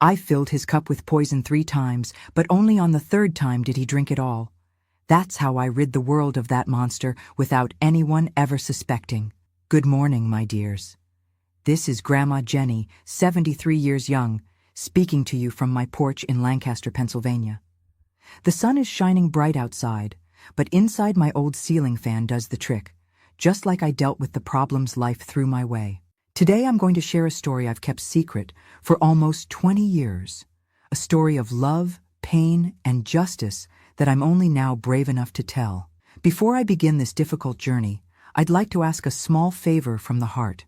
I filled his cup with poison 3 times, but only on the 3rd time did he drink it all. That's how I rid the world of that monster without anyone ever suspecting. Good morning, my dears. This is Grandma Jenny, 73 years young, speaking to you from my porch in Lancaster, Pennsylvania. The sun is shining bright outside, but inside my old ceiling fan does the trick, just like I dealt with the problems life threw my way. Today I'm going to share a story I've kept secret for almost 20 years. A story of love, pain, and justice that I'm only now brave enough to tell. Before I begin this difficult journey, I'd like to ask a small favor from the heart.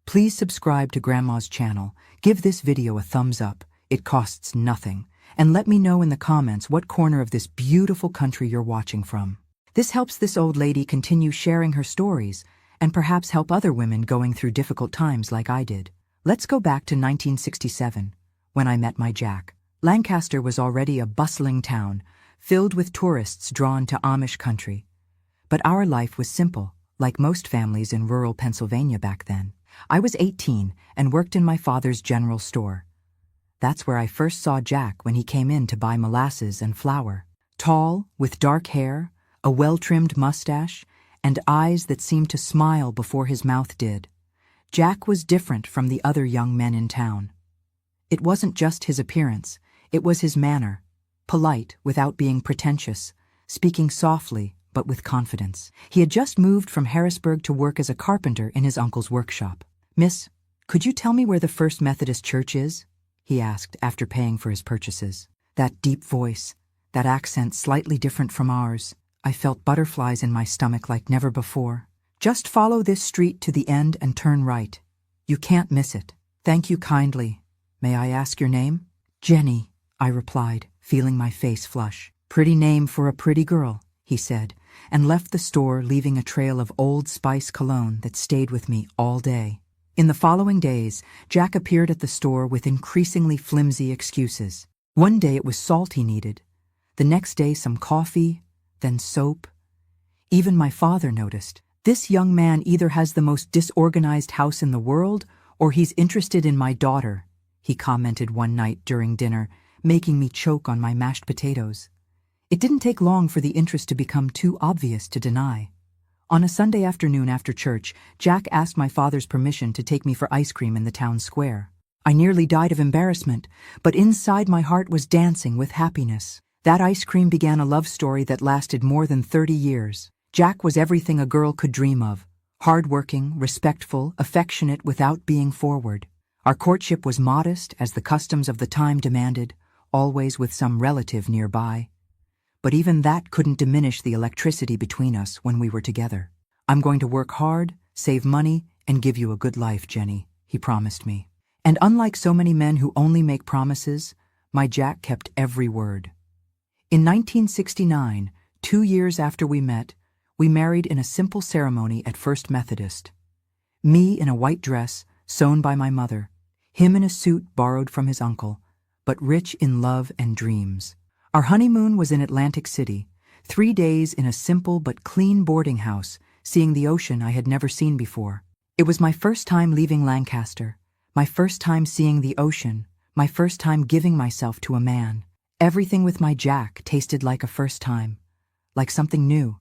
Please subscribe to Grandma's channel, give this video a thumbs up, it costs nothing, and let me know in the comments what corner of this beautiful country you're watching from. This helps this old lady continue sharing her stories and perhaps help other women going through difficult times like I did. Let's go back to 1967, when I met my Jack. Lancaster was already a bustling town, filled with tourists drawn to Amish country. But our life was simple, like most families in rural Pennsylvania back then. I was 18 and worked in my father's general store. That's where I first saw Jack when he came in to buy molasses and flour. Tall, with dark hair, a well-trimmed mustache, and eyes that seemed to smile before his mouth did. Jack was different from the other young men in town. It wasn't just his appearance, it was his manner. Polite without being pretentious, speaking softly but with confidence. He had just moved from Harrisburg to work as a carpenter in his uncle's workshop. "Miss, could you tell me where the First Methodist Church is?" he asked after paying for his purchases. That deep voice, that accent slightly different from ours. I felt butterflies in my stomach like never before. "Just follow this street to the end and turn right. You can't miss it." "Thank you kindly. May I ask your name?" "Jenny," I replied, feeling my face flush. "Pretty name for a pretty girl," he said, and left the store leaving a trail of Old Spice cologne that stayed with me all day. In the following days, Jack appeared at the store with increasingly flimsy excuses. One day it was salt he needed, the next day some coffee, then soap. Even my father noticed. "This young man either has the most disorganized house in the world or he's interested in my daughter," he commented one night during dinner, making me choke on my mashed potatoes. It didn't take long for the interest to become too obvious to deny. On a Sunday afternoon after church, Jack asked my father's permission to take me for ice cream in the town square. I nearly died of embarrassment, but inside my heart was dancing with happiness. That ice cream began a love story that lasted more than 30 years. Jack was everything a girl could dream of. Hard-working, respectful, affectionate without being forward. Our courtship was modest as the customs of the time demanded, always with some relative nearby. But even that couldn't diminish the electricity between us when we were together. "I'm going to work hard, save money, and give you a good life, Jenny," he promised me. And unlike so many men who only make promises, my Jack kept every word. In 1969, 2 years after we met, we married in a simple ceremony at First Methodist. Me in a white dress, sewn by my mother, him in a suit borrowed from his uncle, but rich in love and dreams. Our honeymoon was in Atlantic City, 3 days in a simple but clean boarding house, seeing the ocean I had never seen before. It was my first time leaving Lancaster, my first time seeing the ocean, my first time giving myself to a man. Everything with my Jack tasted like a first time, like something new,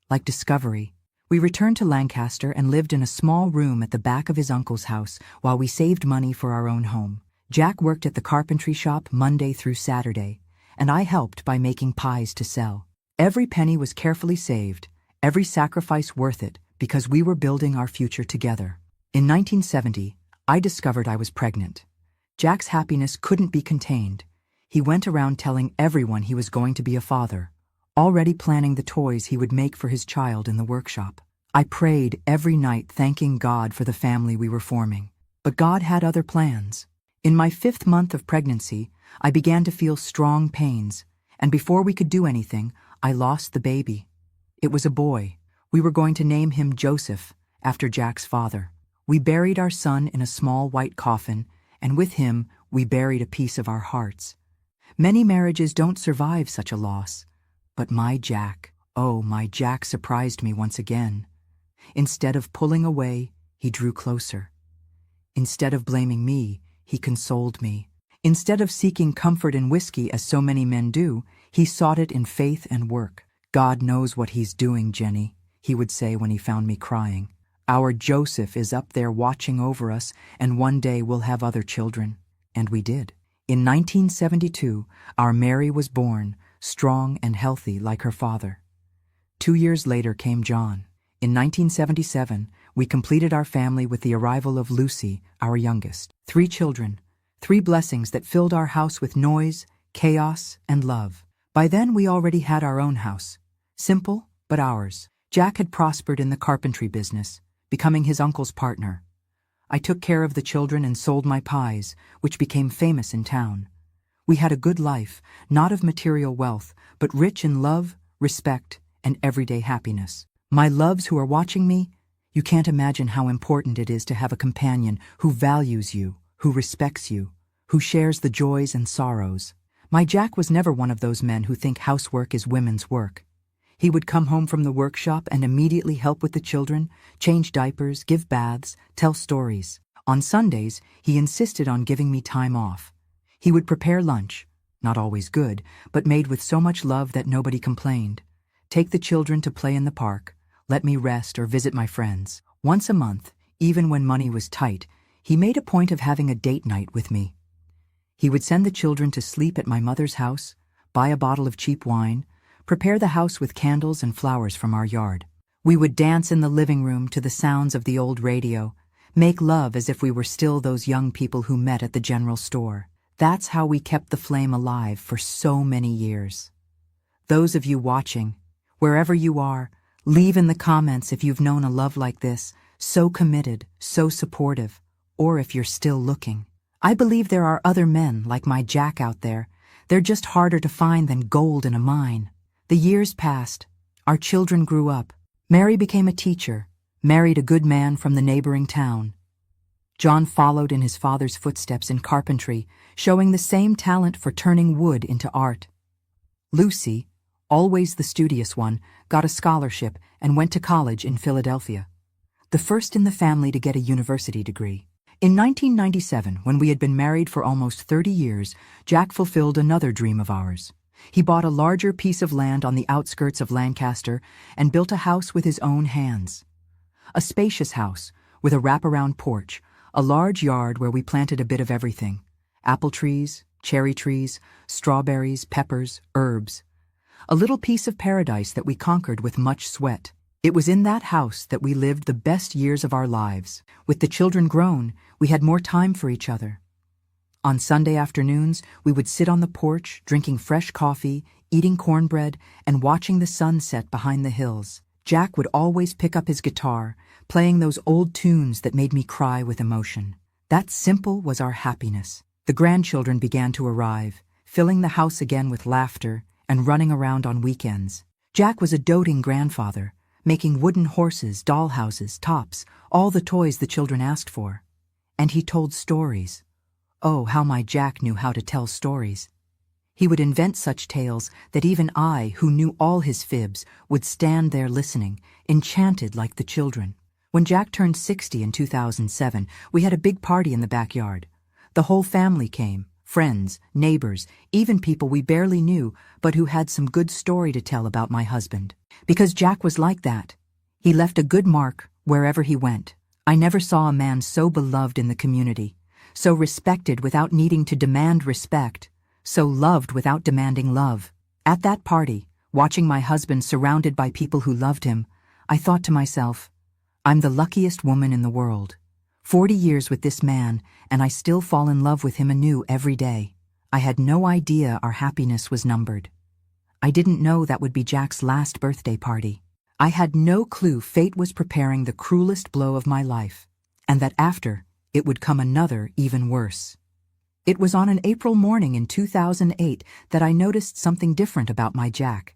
like discovery. We returned to Lancaster and lived in a small room at the back of his uncle's house while we saved money for our own home. Jack worked at the carpentry shop Monday through Saturday, and I helped by making pies to sell. Every penny was carefully saved, every sacrifice worth it, because we were building our future together. In 1970, I discovered I was pregnant. Jack's happiness couldn't be contained. He went around telling everyone he was going to be a father, already planning the toys he would make for his child in the workshop. I prayed every night thanking God for the family we were forming. But God had other plans. In my 5th month of pregnancy, I began to feel strong pains, and before we could do anything, I lost the baby. It was a boy. We were going to name him Joseph, after Jack's father. We buried our son in a small white coffin, and with him, we buried a piece of our hearts. Many marriages don't survive such a loss. But my Jack, oh, my Jack surprised me once again. Instead of pulling away, he drew closer. Instead of blaming me, he consoled me. Instead of seeking comfort in whiskey as so many men do, he sought it in faith and work. "God knows what he's doing, Jenny," he would say when he found me crying. "Our Joseph is up there watching over us, and one day we'll have other children." And we did. In 1972, our Mary was born, strong and healthy like her father. 2 years later came John. In 1977, we completed our family with the arrival of Lucy, our youngest. 3 children, 3 blessings that filled our house with noise, chaos, and love. By then, we already had our own house. Simple, but ours. Jack had prospered in the carpentry business, becoming his uncle's partner. I took care of the children and sold my pies, which became famous in town. We had a good life, not of material wealth, but rich in love, respect, and everyday happiness. My loves who are watching me, you can't imagine how important it is to have a companion who values you, who respects you, who shares the joys and sorrows. My Jack was never one of those men who think housework is women's work. He would come home from the workshop and immediately help with the children, change diapers, give baths, tell stories. On Sundays, he insisted on giving me time off. He would prepare lunch, not always good, but made with so much love that nobody complained. Take the children to play in the park, let me rest or visit my friends. Once a month, even when money was tight, he made a point of having a date night with me. He would send the children to sleep at my mother's house, buy a bottle of cheap wine, prepare the house with candles and flowers from our yard. We would dance in the living room to the sounds of the old radio, make love as if we were still those young people who met at the general store. That's how we kept the flame alive for so many years. Those of you watching, wherever you are, leave in the comments if you've known a love like this, so committed, so supportive, or if you're still looking. I believe there are other men like my Jack out there. They're just harder to find than gold in a mine. The years passed. Our children grew up. Mary became a teacher, married a good man from the neighboring town. John followed in his father's footsteps in carpentry, showing the same talent for turning wood into art. Lucy, always the studious one, got a scholarship and went to college in Philadelphia, the first in the family to get a university degree. In 1997, when we had been married for almost 30 years, Jack fulfilled another dream of ours. He bought a larger piece of land on the outskirts of Lancaster and built a house with his own hands. A spacious house with a wraparound porch, a large yard where we planted a bit of everything: apple trees, cherry trees, strawberries, peppers, herbs. A little piece of paradise that we conquered with much sweat. It was in that house that we lived the best years of our lives. With the children grown, we had more time for each other. On Sunday afternoons, we would sit on the porch, drinking fresh coffee, eating cornbread, and watching the sun set behind the hills. Jack would always pick up his guitar, playing those old tunes that made me cry with emotion. That simple was our happiness. The grandchildren began to arrive, filling the house again with laughter and running around on weekends. Jack was a doting grandfather, making wooden horses, dollhouses, tops, all the toys the children asked for. And he told stories. Oh, how my Jack knew how to tell stories. He would invent such tales that even I, who knew all his fibs, would stand there listening, enchanted like the children. When Jack turned 60 in 2007, we had a big party in the backyard. The whole family came, friends, neighbors, even people we barely knew, but who had some good story to tell about my husband. Because Jack was like that. He left a good mark wherever he went. I never saw a man so beloved in the community, so respected without needing to demand respect, so loved without demanding love. At that party, watching my husband surrounded by people who loved him, I thought to myself, I'm the luckiest woman in the world. 40 years with this man, and I still fall in love with him anew every day. I had no idea our happiness was numbered. I didn't know that would be Jack's last birthday party. I had no clue fate was preparing the cruelest blow of my life, and that after, it would come another even worse. It was on an April morning in 2008 that I noticed something different about my Jack.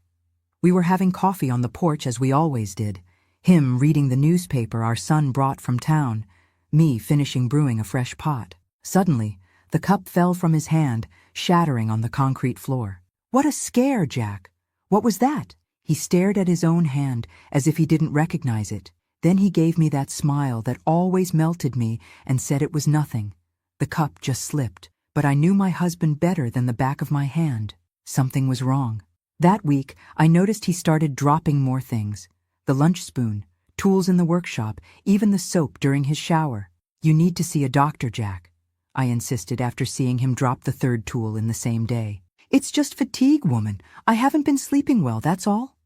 We were having coffee on the porch as we always did, him reading the newspaper our son brought from town, me finishing brewing a fresh pot. Suddenly, the cup fell from his hand, shattering on the concrete floor. What a scare, Jack! What was that? He stared at his own hand as if he didn't recognize it. Then he gave me that smile that always melted me and said it was nothing. The cup just slipped. But I knew my husband better than the back of my hand. Something was wrong. That week, I noticed he started dropping more things. The lunch spoon, tools in the workshop, even the soap during his shower. You need to see a doctor, Jack, I insisted after seeing him drop the third tool in the same day. It's just fatigue, woman. I haven't been sleeping well, that's all.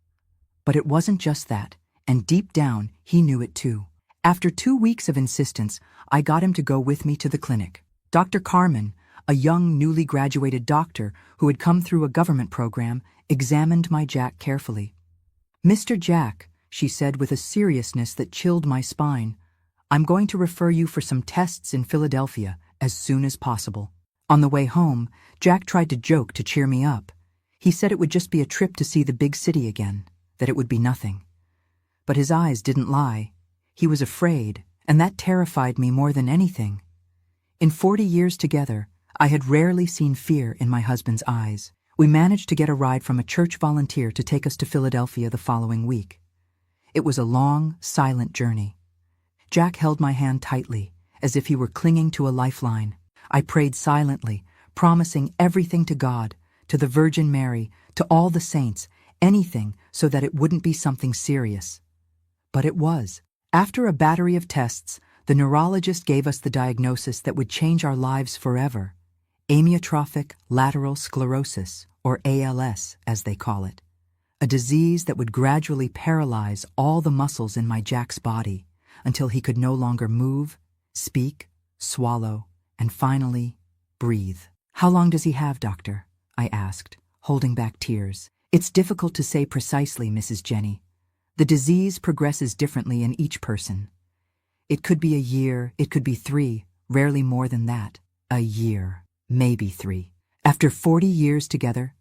But it wasn't just that, and deep down, he knew it too. After 2 weeks of insistence, I got him to go with me to the clinic. Dr. Carmen, a young, newly graduated doctor who had come through a government program, examined my Jack carefully. "Mr. Jack," she said with a seriousness that chilled my spine, "I'm going to refer you for some tests in Philadelphia as soon as possible." On the way home, Jack tried to joke to cheer me up. He said it would just be a trip to see the big city again, that it would be nothing. But his eyes didn't lie. He was afraid, and that terrified me more than anything. In 40 years together, I had rarely seen fear in my husband's eyes. We managed to get a ride from a church volunteer to take us to Philadelphia the following week. It was a long, silent journey. Jack held my hand tightly, as if he were clinging to a lifeline. I prayed silently, promising everything to God, to the Virgin Mary, to all the saints, anything so that it wouldn't be something serious. But it was. After a battery of tests, the neurologist gave us the diagnosis that would change our lives forever: amyotrophic lateral sclerosis, or ALS, as they call it. A disease that would gradually paralyze all the muscles in my Jack's body until he could no longer move, speak, swallow, and finally, breathe. "How long does he have, doctor?" I asked, holding back tears. "It's difficult to say precisely, Mrs. Jenny. The disease progresses differently in each person. It could be a year, it could be 3, rarely more than that. A year, maybe 3. After 40 years together,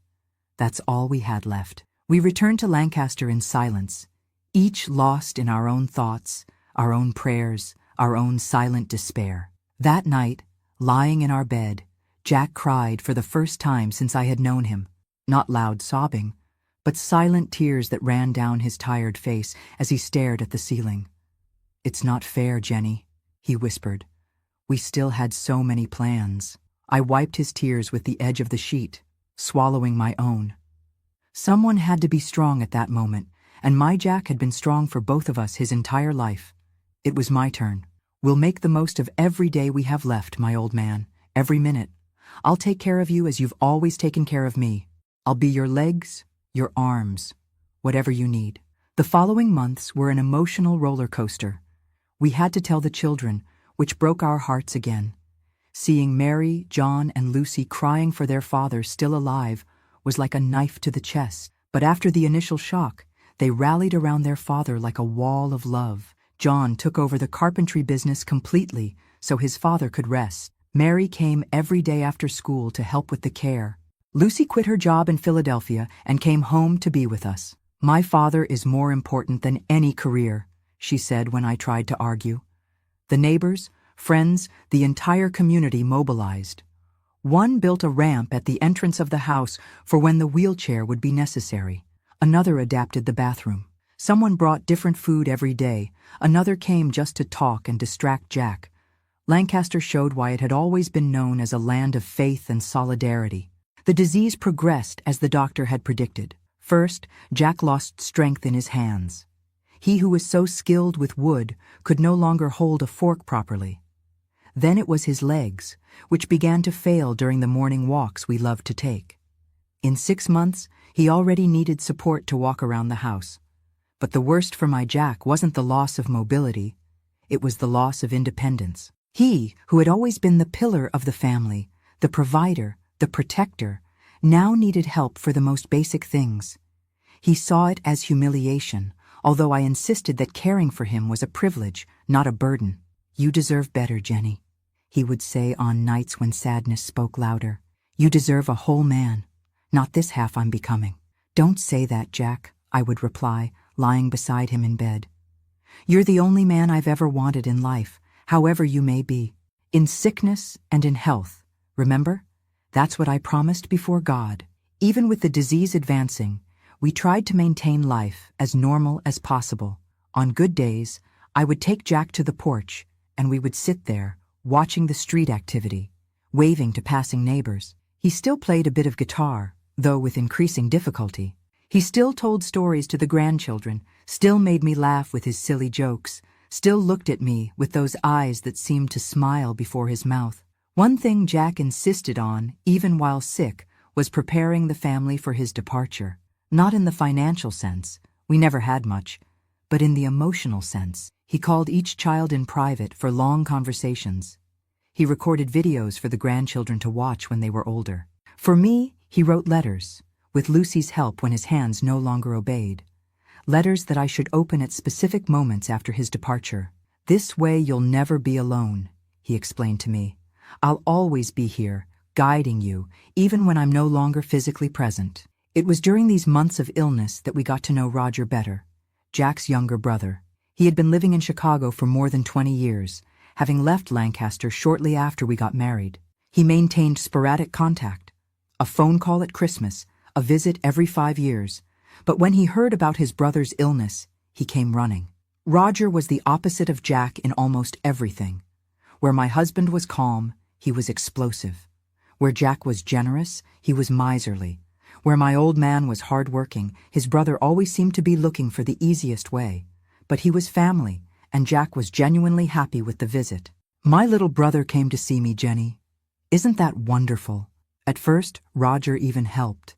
that's all we had left." We returned to Lancaster in silence, each lost in our own thoughts, our own prayers, our own silent despair. That night, lying in our bed, Jack cried for the first time since I had known him. Not loud sobbing, but silent tears that ran down his tired face as he stared at the ceiling. "It's not fair, Jenny," he whispered. "We still had so many plans." I wiped his tears with the edge of the sheet, swallowing my own. Someone had to be strong at that moment, and my Jack had been strong for both of us his entire life. It was my turn. "We'll make the most of every day we have left, my old man, every minute. I'll take care of you as you've always taken care of me. I'll be your legs, your arms, whatever you need." The following months were an emotional roller coaster. We had to tell the children, which broke our hearts again. Seeing Mary, John, and Lucy crying for their father still alive was like a knife to the chest. But after the initial shock, they rallied around their father like a wall of love. John took over the carpentry business completely so his father could rest. Mary came every day after school to help with the care. Lucy quit her job in Philadelphia and came home to be with us. "My father is more important than any career," she said when I tried to argue. The neighbors, friends, the entire community mobilized. One built a ramp at the entrance of the house for when the wheelchair would be necessary. Another adapted the bathroom. Someone brought different food every day. Another came just to talk and distract Jack. Lancaster showed why it had always been known as a land of faith and solidarity. The disease progressed as the doctor had predicted. First, Jack lost strength in his hands. He who was so skilled with wood could no longer hold a fork properly. Then it was his legs, which began to fail during the morning walks we loved to take. In 6 months, he already needed support to walk around the house. But the worst for my Jack wasn't the loss of mobility, it was the loss of independence. He, who had always been the pillar of the family, the provider, the protector, now needed help for the most basic things. He saw it as humiliation, although I insisted that caring for him was a privilege, not a burden. "You deserve better, Jenny," he would say on nights when sadness spoke louder. "You deserve a whole man, not this half I'm becoming." "Don't say that, Jack," I would reply, lying beside him in bed. "You're the only man I've ever wanted in life, however you may be. In sickness and in health, remember? That's what I promised before God." Even with the disease advancing, we tried to maintain life as normal as possible. On good days, I would take Jack to the porch, and we would sit there, watching the street activity. waving to passing neighbors. He still played a bit of guitar, though with increasing difficulty. He still told stories to the grandchildren, still made me laugh with his silly jokes, still looked at me with those eyes that seemed to smile before his mouth. One thing Jack insisted on, even while sick, was preparing the family for his departure. Not in the financial sense, we never had much, but in the emotional sense. He called each child in private for long conversations. He recorded videos for the grandchildren to watch when they were older. For me, he wrote letters, with Lucy's help when his hands no longer obeyed. Letters that I should open at specific moments after his departure. "This way you'll never be alone," he explained to me. "I'll always be here, guiding you, even when I'm no longer physically present." It was during these months of illness that we got to know Roger better, Jack's younger brother. He had been living in Chicago for more than 20 years, having left Lancaster shortly after we got married. He maintained sporadic contact, a phone call at Christmas, a visit every 5 years. But when he heard about his brother's illness, he came running. Roger was the opposite of Jack in almost everything. Where my husband was calm, he was explosive. Where Jack was generous, he was miserly. Where my old man was hard-working, his brother always seemed to be looking for the easiest way. But he was family, and Jack was genuinely happy with the visit. "My little brother came to see me, Jenny. Isn't that wonderful?" At first, Roger even helped.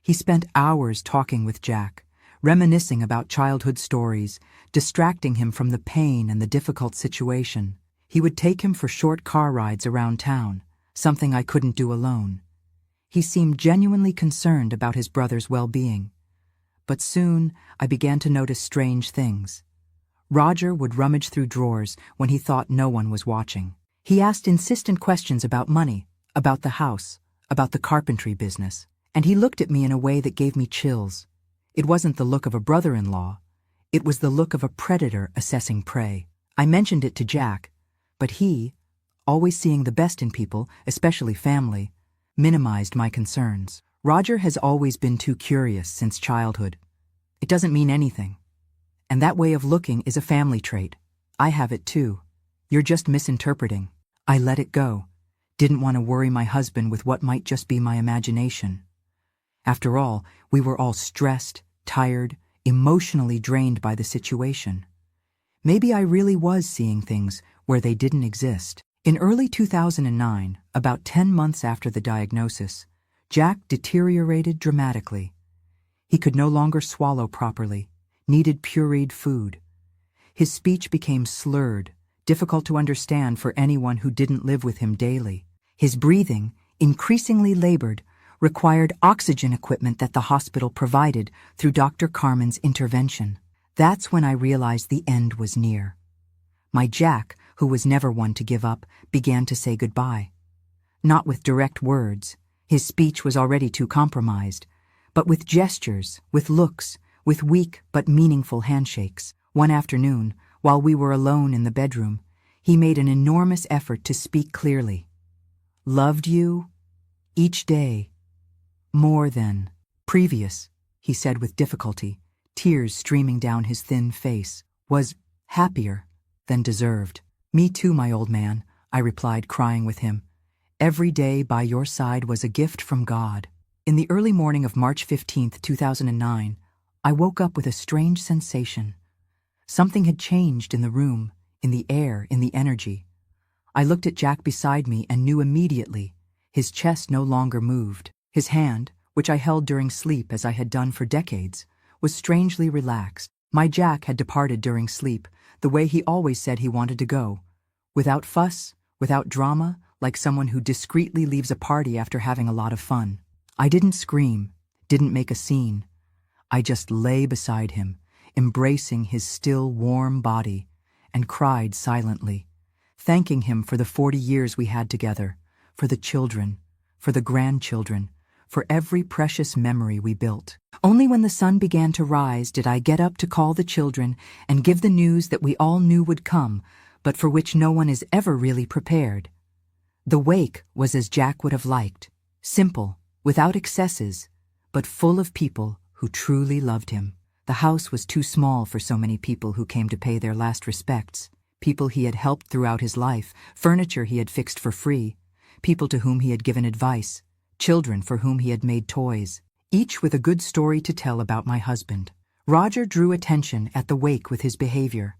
He spent hours talking with Jack, reminiscing about childhood stories, distracting him from the pain and the difficult situation. He would take him for short car rides around town, something I couldn't do alone. He seemed genuinely concerned about his brother's well-being. But soon, I began to notice strange things. Roger would rummage through drawers when he thought no one was watching. He asked insistent questions about money, about the house, about the carpentry business. And he looked at me in a way that gave me chills. It wasn't the look of a brother-in-law. It was the look of a predator assessing prey. I mentioned it to Jack, but he, always seeing the best in people, especially family, minimized my concerns. Roger has always been too curious since childhood. It doesn't mean anything. And that way of looking is a family trait. I have it too. You're just misinterpreting. I let it go. Didn't want to worry my husband with what might just be my imagination. After all, we were all stressed, tired, emotionally drained by the situation. Maybe I really was seeing things where they didn't exist. In early 2009, about 10 months after the diagnosis, Jack deteriorated dramatically. He could no longer swallow properly, needed pureed food. His speech became slurred, difficult to understand for anyone who didn't live with him daily. His breathing, increasingly labored, required oxygen equipment that the hospital provided through Dr. Carmen's intervention. That's when I realized the end was near. My Jack, who was never one to give up, began to say goodbye. Not with direct words. His speech was already too compromised, but with gestures, with looks, with weak but meaningful handshakes. One afternoon, while we were alone in the bedroom, he made an enormous effort to speak clearly. "Loved you each day. More than previous," he said with difficulty, tears streaming down his thin face. "Was happier than deserved." "Me too, my old man," I replied, crying with him. "Every day by your side was a gift from God." In the early morning of March 15th, 2009, I woke up with a strange sensation. Something had changed in the room, in the air, in the energy. I looked at Jack beside me and knew immediately. His chest no longer moved. His hand, which I held during sleep as I had done for decades, was strangely relaxed. My Jack had departed during sleep, the way he always said he wanted to go. Without fuss, without drama, like someone who discreetly leaves a party after having a lot of fun. I didn't scream, didn't make a scene. I just lay beside him, embracing his still warm body, and cried silently, thanking him for the 40 years we had together, for the children, for the grandchildren, for every precious memory we built. Only when the sun began to rise did I get up to call the children and give the news that we all knew would come, but for which no one is ever really prepared. The wake was as Jack would have liked, simple, without excesses, but full of people who truly loved him. The house was too small for so many people who came to pay their last respects, people he had helped throughout his life, furniture he had fixed for free, people to whom he had given advice, children for whom he had made toys, each with a good story to tell about my husband. Roger drew attention at the wake with his behavior.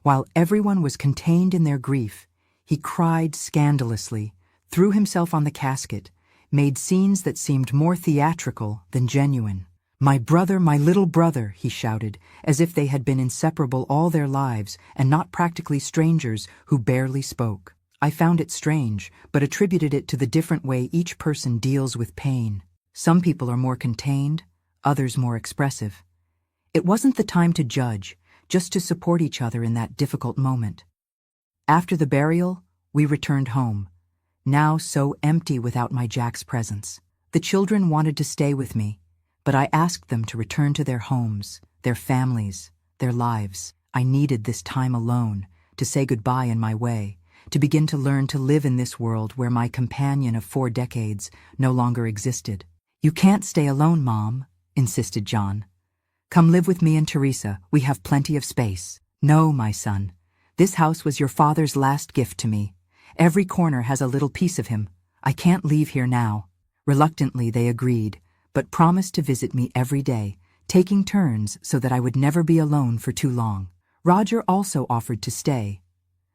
While everyone was contained in their grief, he cried scandalously, threw himself on the casket, made scenes that seemed more theatrical than genuine. "My brother, my little brother," he shouted, as if they had been inseparable all their lives and not practically strangers who barely spoke. I found it strange, but attributed it to the different way each person deals with pain. Some people are more contained, others more expressive. It wasn't the time to judge, just to support each other in that difficult moment. After the burial, we returned home, now so empty without my Jack's presence. The children wanted to stay with me, but I asked them to return to their homes, their families, their lives. I needed this time alone, to say goodbye in my way, to begin to learn to live in this world where my companion of 4 decades no longer existed. "You can't stay alone, Mom," insisted John. "Come live with me and Teresa, we have plenty of space." "No, my son. This house was your father's last gift to me. Every corner has a little piece of him. I can't leave here now." Reluctantly they agreed, but promised to visit me every day, taking turns so that I would never be alone for too long. Roger also offered to stay.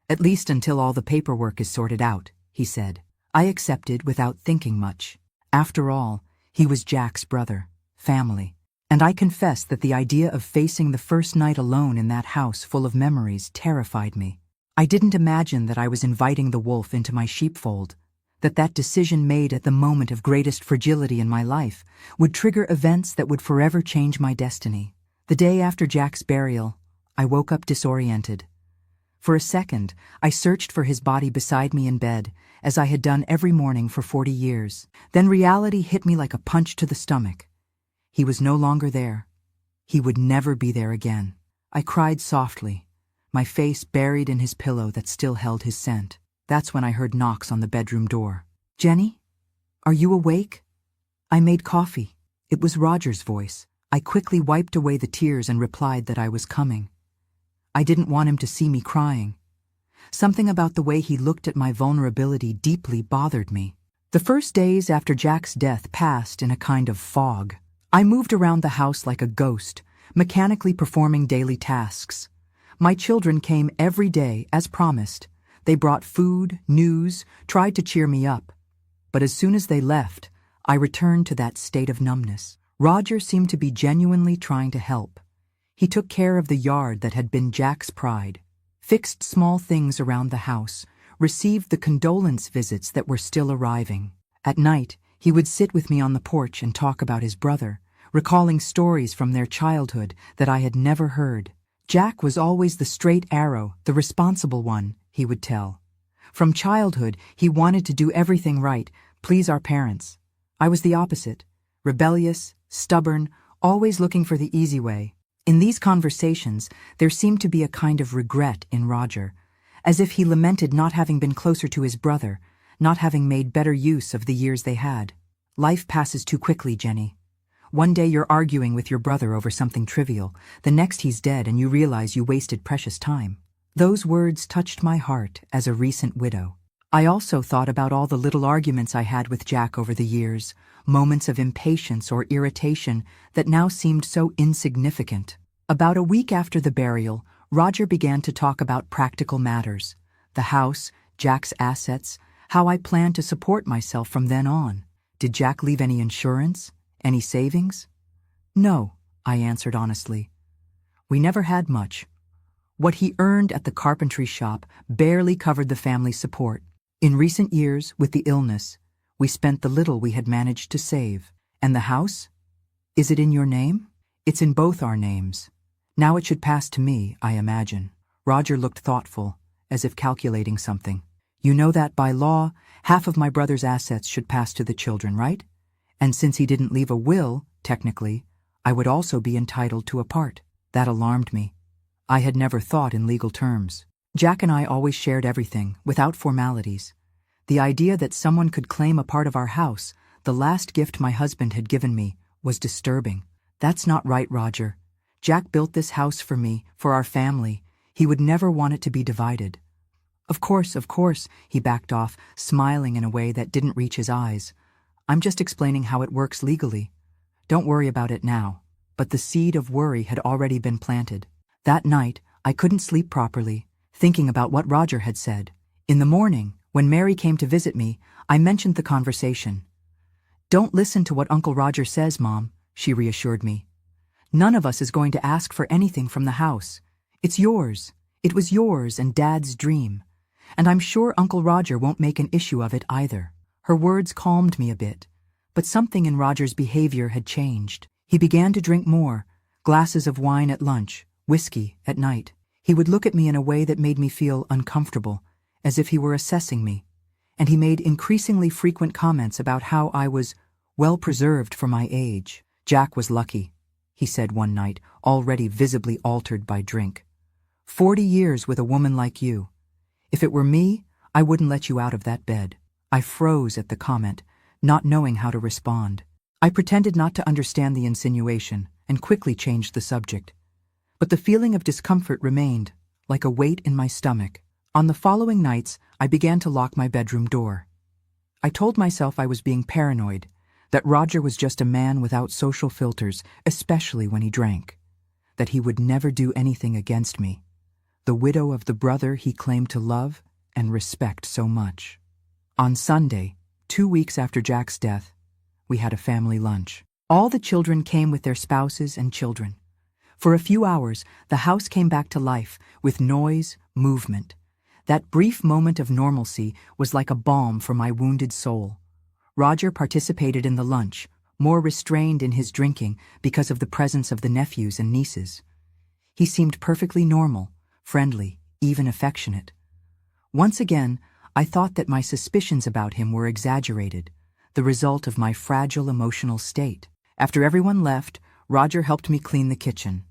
"At least until all the paperwork is sorted out," he said. I accepted without thinking much. After all, he was Jack's brother, family, and I confess that the idea of facing the first night alone in that house full of memories terrified me. I didn't imagine that I was inviting the wolf into my sheepfold, that decision made at the moment of greatest fragility in my life would trigger events that would forever change my destiny. The day after Jack's burial, I woke up disoriented. For a second, I searched for his body beside me in bed, as I had done every morning for 40 years. Then reality hit me like a punch to the stomach. He was no longer there. He would never be there again. I cried softly, my face buried in his pillow that still held his scent. That's when I heard knocks on the bedroom door. "Jenny? Are you awake? I made coffee." It was Roger's voice. I quickly wiped away the tears and replied that I was coming. I didn't want him to see me crying. Something about the way he looked at my vulnerability deeply bothered me. The first days after Jack's death passed in a kind of fog. I moved around the house like a ghost, mechanically performing daily tasks. My children came every day, as promised. They brought food, news, tried to cheer me up. But as soon as they left, I returned to that state of numbness. Roger seemed to be genuinely trying to help. He took care of the yard that had been Jack's pride, fixed small things around the house, received the condolence visits that were still arriving. At night, he would sit with me on the porch and talk about his brother, recalling stories from their childhood that I had never heard. Jack was always the straight arrow, the responsible one, he would tell. From childhood, he wanted to do everything right, please our parents. I was the opposite, rebellious, stubborn, always looking for the easy way. In these conversations, there seemed to be a kind of regret in Roger, as if he lamented not having been closer to his brother, not having made better use of the years they had. Life passes too quickly, Jenny. One day you're arguing with your brother over something trivial, the next he's dead and you realize you wasted precious time. Those words touched my heart as a recent widow. I also thought about all the little arguments I had with Jack over the years, moments of impatience or irritation that now seemed so insignificant. About a week after the burial, Roger began to talk about practical matters, the house, Jack's assets, how I planned to support myself from then on. Did Jack leave any insurance? Any savings? No, I answered honestly. We never had much. What he earned at the carpentry shop barely covered the family's support. In recent years, with the illness, we spent the little we had managed to save. And the house? Is it in your name? It's in both our names. Now it should pass to me, I imagine. Roger looked thoughtful, as if calculating something. You know that by law, half of my brother's assets should pass to the children, right? And since he didn't leave a will, technically, I would also be entitled to a part. That alarmed me. I had never thought in legal terms. Jack and I always shared everything, without formalities. The idea that someone could claim a part of our house, the last gift my husband had given me, was disturbing. That's not right, Roger. Jack built this house for me, for our family. He would never want it to be divided. Of course, he backed off, smiling in a way that didn't reach his eyes. I'm just explaining how it works legally. Don't worry about it now. But the seed of worry had already been planted. That night, I couldn't sleep properly, thinking about what Roger had said. In the morning, when Mary came to visit me, I mentioned the conversation. Don't listen to what Uncle Roger says, Mom, she reassured me. None of us is going to ask for anything from the house. It's yours. It was yours and Dad's dream. And I'm sure Uncle Roger won't make an issue of it either. Her words calmed me a bit, but something in Roger's behavior had changed. He began to drink more, glasses of wine at lunch, whiskey at night. He would look at me in a way that made me feel uncomfortable, as if he were assessing me. And he made increasingly frequent comments about how I was well preserved for my age. Jack was lucky, he said one night, already visibly altered by drink. 40 years with a woman like you. If it were me, I wouldn't let you out of that bed. I froze at the comment, not knowing how to respond. I pretended not to understand the insinuation and quickly changed the subject. But the feeling of discomfort remained, like a weight in my stomach. On the following nights, I began to lock my bedroom door. I told myself I was being paranoid, that Roger was just a man without social filters, especially when he drank, that he would never do anything against me, the widow of the brother he claimed to love and respect so much. On Sunday, 2 weeks after Jack's death, we had a family lunch. All the children came with their spouses and children. For a few hours, the house came back to life, with noise, movement. That brief moment of normalcy was like a balm for my wounded soul. Roger participated in the lunch, more restrained in his drinking because of the presence of the nephews and nieces. He seemed perfectly normal, friendly, even affectionate. Once again, I thought that my suspicions about him were exaggerated, the result of my fragile emotional state. After everyone left, Roger helped me clean the kitchen.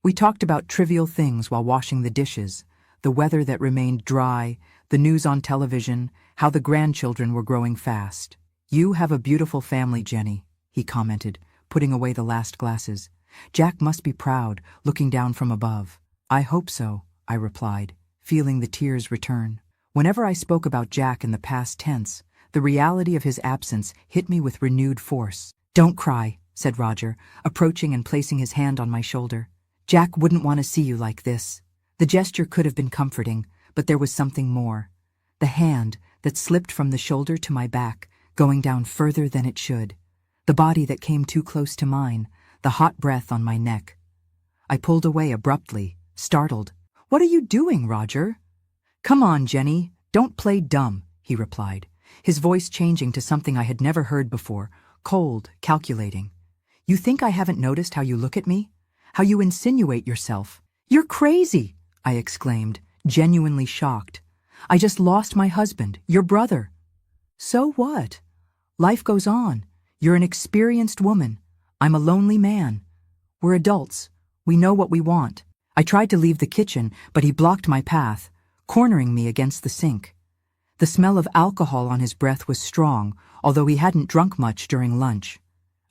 We talked about trivial things while washing the dishes, the weather that remained dry, the news on television, how the grandchildren were growing fast. You have a beautiful family, Jenny, he commented, putting away the last glasses. Jack must be proud, looking down from above. I hope so, I replied, feeling the tears return. Whenever I spoke about Jack in the past tense, the reality of his absence hit me with renewed force. Don't cry, said Roger, approaching and placing his hand on my shoulder. Jack wouldn't want to see you like this. The gesture could have been comforting, but there was something more. The hand that slipped from the shoulder to my back, going down further than it should. The body that came too close to mine, the hot breath on my neck. I pulled away abruptly, startled. What are you doing, Roger? Come on, Jenny, don't play dumb, he replied, his voice changing to something I had never heard before, cold, calculating. You think I haven't noticed how you look at me? How you insinuate yourself? You're crazy, I exclaimed, genuinely shocked. I just lost my husband, your brother. So what? Life goes on. You're an experienced woman. I'm a lonely man. We're adults. We know what we want. I tried to leave the kitchen, but he blocked my path, cornering me against the sink. The smell of alcohol on his breath was strong, although he hadn't drunk much during lunch.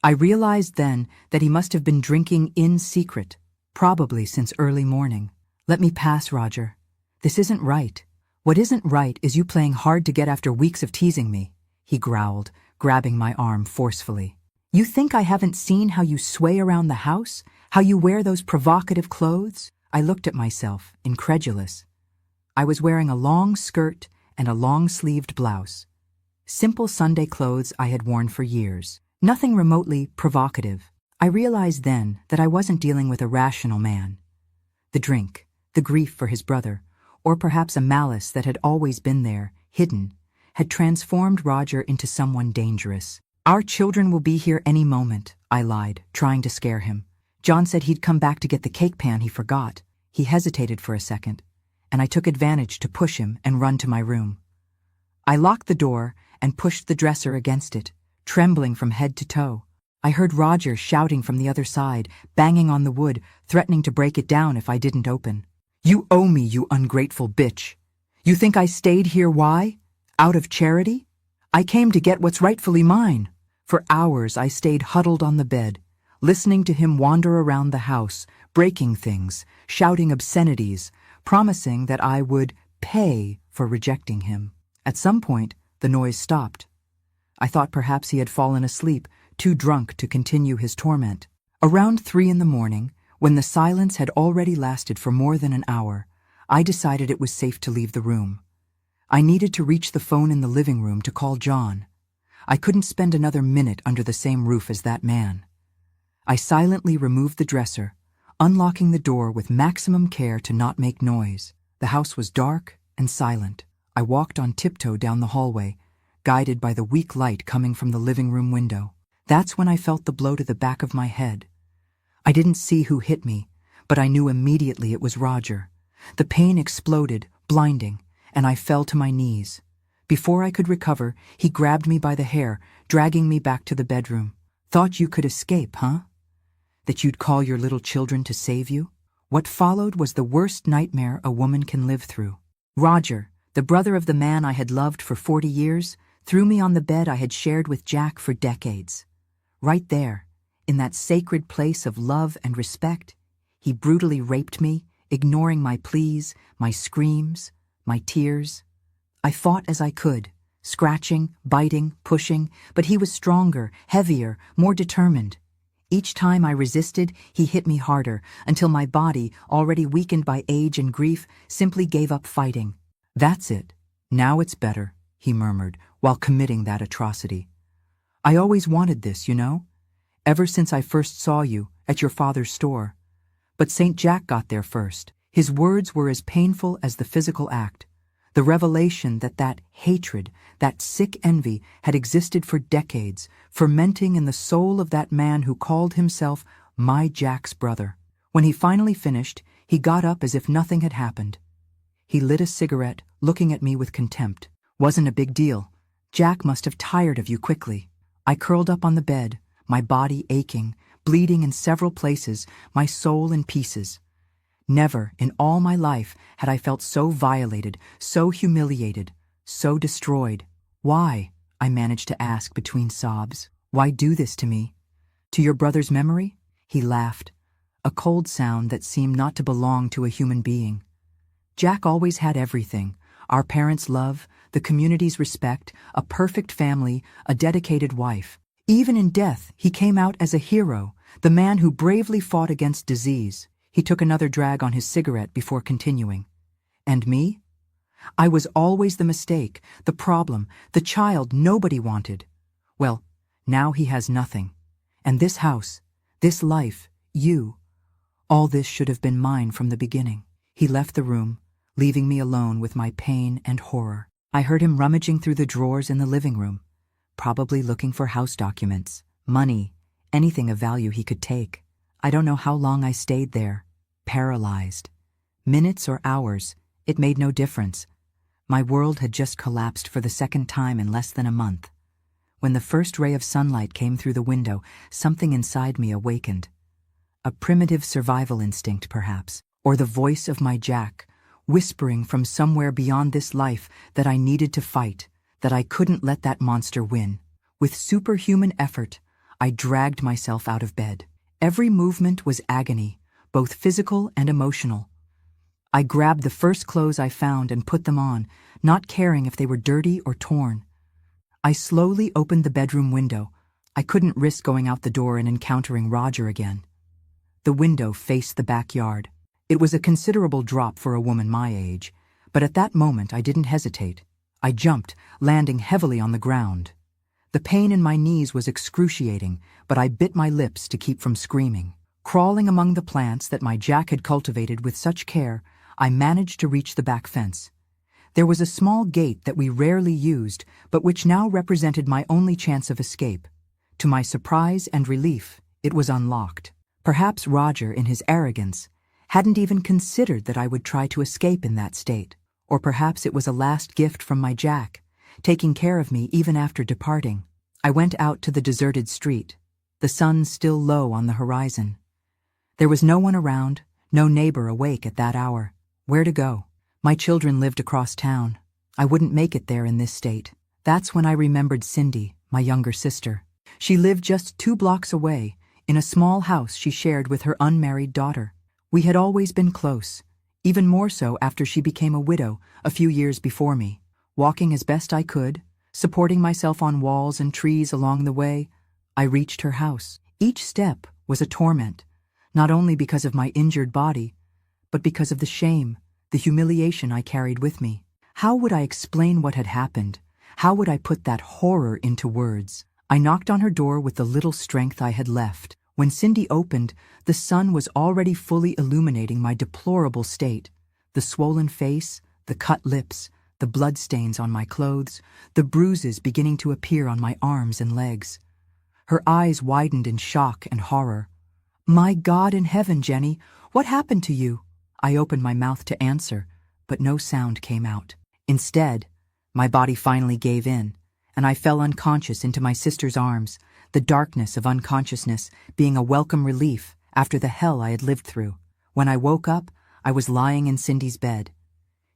I realized then that he must have been drinking in secret, probably since early morning. Let me pass, Roger. This isn't right. What isn't right is you playing hard to get after weeks of teasing me, he growled, grabbing my arm forcefully. You think I haven't seen how you sway around the house? How you wear those provocative clothes? I looked at myself, incredulous. I was wearing a long skirt and a long-sleeved blouse. Simple Sunday clothes I had worn for years. Nothing remotely provocative. I realized then that I wasn't dealing with a rational man. The drink, the grief for his brother, or perhaps a malice that had always been there, hidden, had transformed Roger into someone dangerous. Our children will be here any moment, I lied, trying to scare him. John said he'd come back to get the cake pan he forgot. He hesitated for a second, and I took advantage to push him and run to my room. I locked the door and pushed the dresser against it, trembling from head to toe. I heard Roger shouting from the other side, banging on the wood, threatening to break it down if I didn't open. You owe me, you ungrateful bitch. You think I stayed here why? Out of charity? I came to get what's rightfully mine. For hours I stayed huddled on the bed, listening to him wander around the house, breaking things, shouting obscenities, promising that I would pay for rejecting him. At some point, the noise stopped. I thought perhaps he had fallen asleep, too drunk to continue his torment. Around 3 in the morning, when the silence had already lasted for more than an hour, I decided it was safe to leave the room. I needed to reach the phone in the living room to call John. I couldn't spend another minute under the same roof as that man. I silently removed the dresser, unlocking the door with maximum care to not make noise. The house was dark and silent. I walked on tiptoe down the hallway, guided by the weak light coming from the living room window. That's when I felt the blow to the back of my head. I didn't see who hit me, but I knew immediately it was Roger. The pain exploded, blinding, and I fell to my knees. Before I could recover, he grabbed me by the hair, dragging me back to the bedroom. "Thought you could escape, huh? That you'd call your little children to save you?" What followed was the worst nightmare a woman can live through. Roger, the brother of the man I had loved for 40 years, threw me on the bed I had shared with Jack for decades. Right there, in that sacred place of love and respect, he brutally raped me, ignoring my pleas, my screams, my tears. I fought as I could, scratching, biting, pushing, but he was stronger, heavier, more determined. Each time I resisted, he hit me harder, until my body, already weakened by age and grief, simply gave up fighting. "That's it. Now it's better," he murmured, while committing that atrocity. "I always wanted this, you know? Ever since I first saw you, at your father's store. But St. Jack got there first." His words were as painful as the physical act. The revelation that hatred, that sick envy, had existed for decades, fermenting in the soul of that man who called himself my Jack's brother. When he finally finished, he got up as if nothing had happened. He lit a cigarette, looking at me with contempt. "Wasn't a big deal. Jack must have tired of you quickly." I curled up on the bed, my body aching, bleeding in several places, my soul in pieces. Never in all my life had I felt so violated, so humiliated, so destroyed. "Why?" I managed to ask between sobs. "Why do this to me? To your brother's memory?" He laughed, a cold sound that seemed not to belong to a human being. "Jack always had everything: our parents' love, the community's respect, a perfect family, a dedicated wife. Even in death, he came out as a hero, the man who bravely fought against disease." He took another drag on his cigarette before continuing. "And me? I was always the mistake, the problem, the child nobody wanted. Well, now he has nothing. And this house, this life, you, all this should have been mine from the beginning." He left the room, leaving me alone with my pain and horror. I heard him rummaging through the drawers in the living room, probably looking for house documents, money, anything of value he could take. I don't know how long I stayed there, paralyzed. Minutes or hours, it made no difference. My world had just collapsed for the second time in less than a month. When the first ray of sunlight came through the window, something inside me awakened. A primitive survival instinct, perhaps, or the voice of my Jack, whispering from somewhere beyond this life that I needed to fight, that I couldn't let that monster win. With superhuman effort, I dragged myself out of bed. Every movement was agony, both physical and emotional. I grabbed the first clothes I found and put them on, not caring if they were dirty or torn. I slowly opened the bedroom window. I couldn't risk going out the door and encountering Roger again. The window faced the backyard. It was a considerable drop for a woman my age, but at that moment I didn't hesitate. I jumped, landing heavily on the ground. The pain in my knees was excruciating, but I bit my lips to keep from screaming. Crawling among the plants that my Jack had cultivated with such care, I managed to reach the back fence. There was a small gate that we rarely used, but which now represented my only chance of escape. To my surprise and relief, it was unlocked. Perhaps Roger, in his arrogance, hadn't even considered that I would try to escape in that state. Or perhaps it was a last gift from my Jack, taking care of me even after departing. I went out to the deserted street, the sun still low on the horizon. There was no one around, no neighbor awake at that hour. Where to go? My children lived across town. I wouldn't make it there in this state. That's when I remembered Cindy, my younger sister. She lived just 2 blocks away, in a small house she shared with her unmarried daughter. We had always been close, Even more so after she became a widow a few years before me. Walking as best I could, supporting myself on walls and trees along the way, I reached her house. Each step was a torment, not only because of my injured body, but because of the shame, the humiliation I carried with me. How would I explain what had happened? How would I put that horror into words? I knocked on her door with the little strength I had left. When Cindy opened, the sun was already fully illuminating my deplorable state. The swollen face, the cut lips, the bloodstains on my clothes, the bruises beginning to appear on my arms and legs. Her eyes widened in shock and horror. "My God in heaven, Jenny, what happened to you?" I opened my mouth to answer, but no sound came out. Instead, my body finally gave in, and I fell unconscious into my sister's arms, the darkness of unconsciousness being a welcome relief after the hell I had lived through. When I woke up, I was lying in Cindy's bed.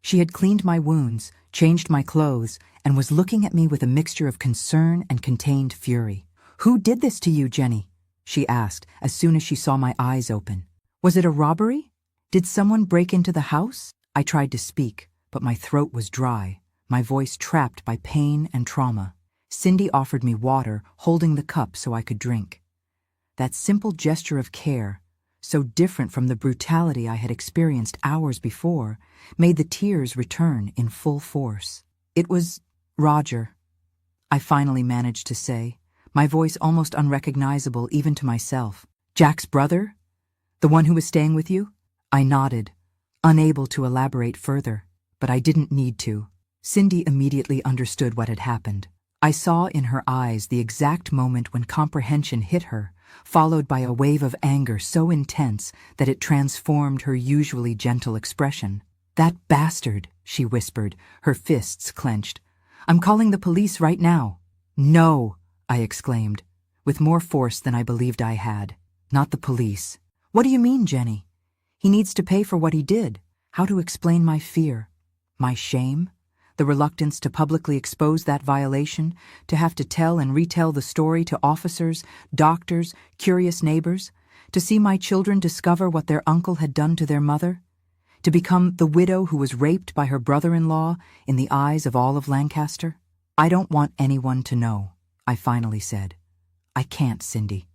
She had cleaned my wounds, changed my clothes, and was looking at me with a mixture of concern and contained fury. "Who did this to you, Jenny?" she asked as soon as she saw my eyes open. "Was it a robbery? Did someone break into the house?" I tried to speak, but my throat was dry, my voice trapped by pain and trauma. Cindy offered me water, holding the cup so I could drink. That simple gesture of care, so different from the brutality I had experienced hours before, made the tears return in full force. "It was Roger," I finally managed to say, my voice almost unrecognizable even to myself. "Jack's brother? The one who was staying with you?" I nodded, unable to elaborate further, but I didn't need to. Cindy immediately understood what had happened. I saw in her eyes the exact moment when comprehension hit her, followed by a wave of anger so intense that it transformed her usually gentle expression. "That bastard," she whispered, her fists clenched. "I'm calling the police right now." "No," I exclaimed, with more force than I believed I had. "Not the police." "What do you mean, Jenny? He needs to pay for what he did." How to explain my fear, my shame, the reluctance to publicly expose that violation, to have to tell and retell the story to officers, doctors, curious neighbors, to see my children discover what their uncle had done to their mother, to become the widow who was raped by her brother-in-law in the eyes of all of Lancaster? "I don't want anyone to know," I finally said. "I can't, Cindy.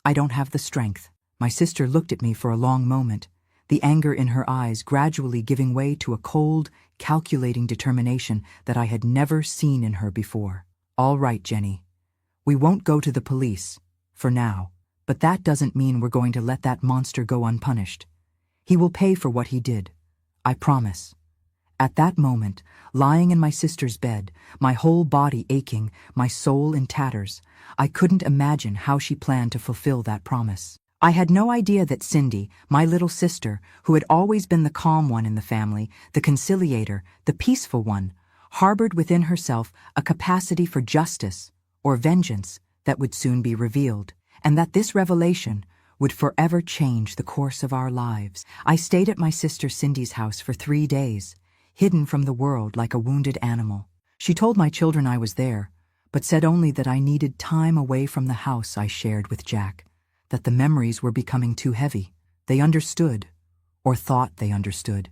I don't have the strength." My sister looked at me for a long moment, the anger in her eyes gradually giving way to a cold, calculating determination that I had never seen in her before. "All right, Jenny. We won't go to the police, for now, but that doesn't mean we're going to let that monster go unpunished. He will pay for what he did. I promise." At that moment, lying in my sister's bed, my whole body aching, my soul in tatters, I couldn't imagine how she planned to fulfill that promise. I had no idea that Cindy, my little sister, who had always been the calm one in the family, the conciliator, the peaceful one, harbored within herself a capacity for justice or vengeance that would soon be revealed, and that this revelation would forever change the course of our lives. I stayed at my sister Cindy's house for 3 days, hidden from the world like a wounded animal. She told my children I was there, but said only that I needed time away from the house I shared with Jack, that the memories were becoming too heavy. They understood, or thought they understood,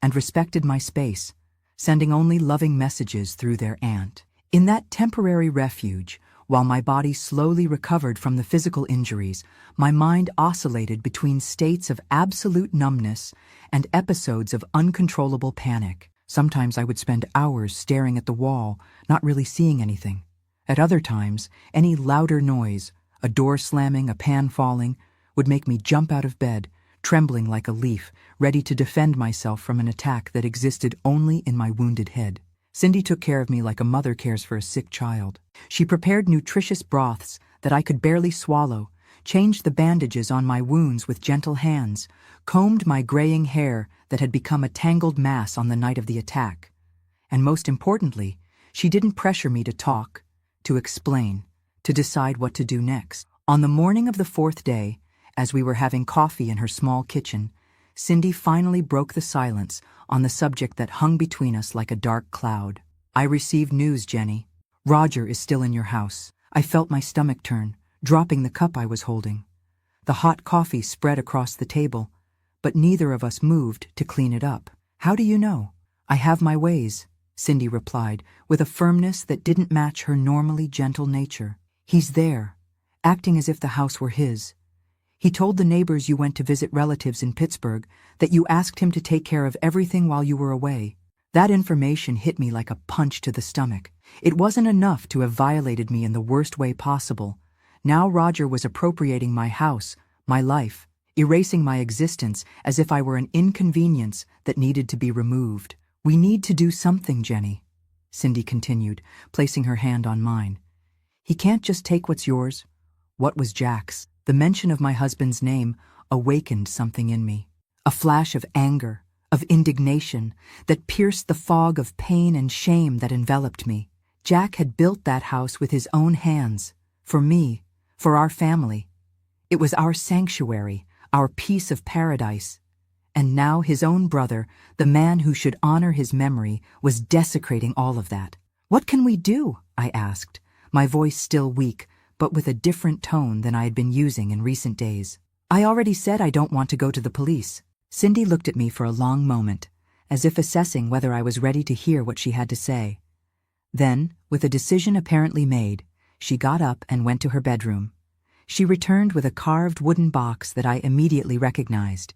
and respected my space, sending only loving messages through their aunt. In that temporary refuge, while my body slowly recovered from the physical injuries, my mind oscillated between states of absolute numbness and episodes of uncontrollable panic. Sometimes I would spend hours staring at the wall, not really seeing anything. At other times, any louder noise, a door slamming, a pan falling, would make me jump out of bed, trembling like a leaf, ready to defend myself from an attack that existed only in my wounded head. Cindy took care of me like a mother cares for a sick child. She prepared nutritious broths that I could barely swallow, changed the bandages on my wounds with gentle hands, combed my graying hair that had become a tangled mass on the night of the attack. And most importantly, she didn't pressure me to talk, to explain, to decide what to do next. On the morning of the 4th day, as we were having coffee in her small kitchen, Cindy finally broke the silence on the subject that hung between us like a dark cloud. "I received news, Jenny. Roger is still in your house." I felt my stomach turn, dropping the cup I was holding. The hot coffee spread across the table, but neither of us moved to clean it up. How do you know? I have my ways, Cindy replied, with a firmness that didn't match her normally gentle nature. He's there, acting as if the house were his. He told the neighbors you went to visit relatives in Pittsburgh, that you asked him to take care of everything while you were away. That information hit me like a punch to the stomach. It wasn't enough to have violated me in the worst way possible. Now Roger was appropriating my house, my life, erasing my existence as if I were an inconvenience that needed to be removed. We need to do something, Jenny, Cindy continued, placing her hand on mine. He can't just take what's yours. What was Jack's? The mention of my husband's name awakened something in me. A flash of anger, of indignation, that pierced the fog of pain and shame that enveloped me. Jack had built that house with his own hands, for me, for our family. It was our sanctuary, our piece of paradise. And now his own brother, the man who should honor his memory, was desecrating all of that. What can we do? I asked, my voice still weak, but with a different tone than I had been using in recent days. I already said I don't want to go to the police. Cindy looked at me for a long moment, as if assessing whether I was ready to hear what she had to say. Then, with a decision apparently made, she got up and went to her bedroom. She returned with a carved wooden box that I immediately recognized.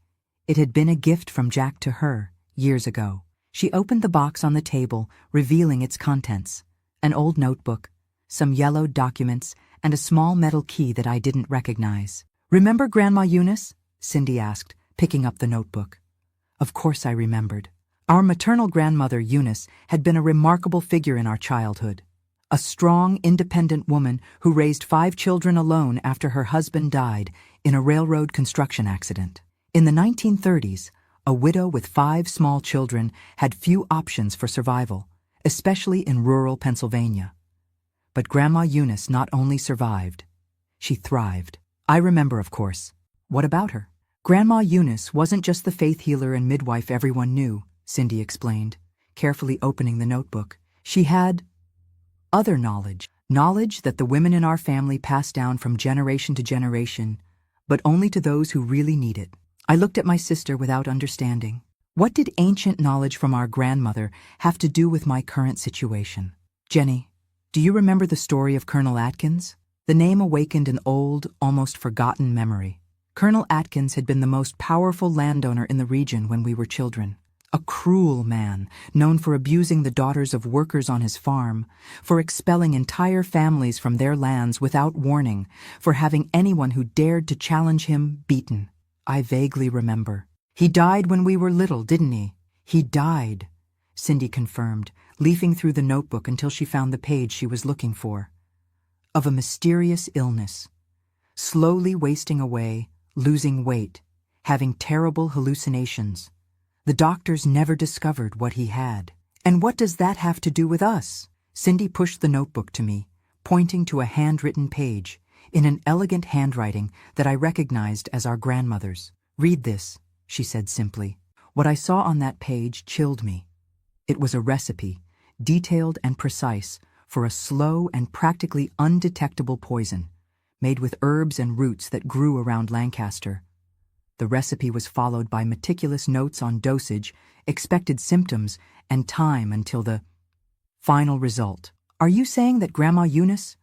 It had been a gift from Jack to her, years ago. She opened the box on the table, revealing its contents. An old notebook, some yellowed documents, and a small metal key that I didn't recognize. "Remember Grandma Eunice?" Cindy asked, picking up the notebook. Of course I remembered. Our maternal grandmother, Eunice, had been a remarkable figure in our childhood. A strong, independent woman who raised 5 children alone after her husband died in a railroad construction accident. In the 1930s, a widow with 5 small children had few options for survival, especially in rural Pennsylvania. But Grandma Eunice not only survived, she thrived. I remember, of course. What about her? Grandma Eunice wasn't just the faith healer and midwife everyone knew, Cindy explained, carefully opening the notebook. She had other knowledge. Knowledge that the women in our family passed down from generation to generation, but only to those who really need it. I looked at my sister without understanding. What did ancient knowledge from our grandmother have to do with my current situation? Jenny, do you remember the story of Colonel Atkins? The name awakened an old, almost forgotten memory. Colonel Atkins had been the most powerful landowner in the region when we were children. A cruel man, known for abusing the daughters of workers on his farm, for expelling entire families from their lands without warning, for having anyone who dared to challenge him beaten. I vaguely remember. He died when we were little, didn't he? He died, Cindy confirmed, leafing through the notebook until she found the page she was looking for. Of a mysterious illness. Slowly wasting away, losing weight, having terrible hallucinations. The doctors never discovered what he had. And what does that have to do with us? Cindy pushed the notebook to me, pointing to a handwritten page, in an elegant handwriting that I recognized as our grandmother's. "Read this," she said simply. What I saw on that page chilled me. It was a recipe, detailed and precise, for a slow and practically undetectable poison, made with herbs and roots that grew around Lancaster. The recipe was followed by meticulous notes on dosage, expected symptoms, and time until the final result. Are you saying that Grandma Eunice?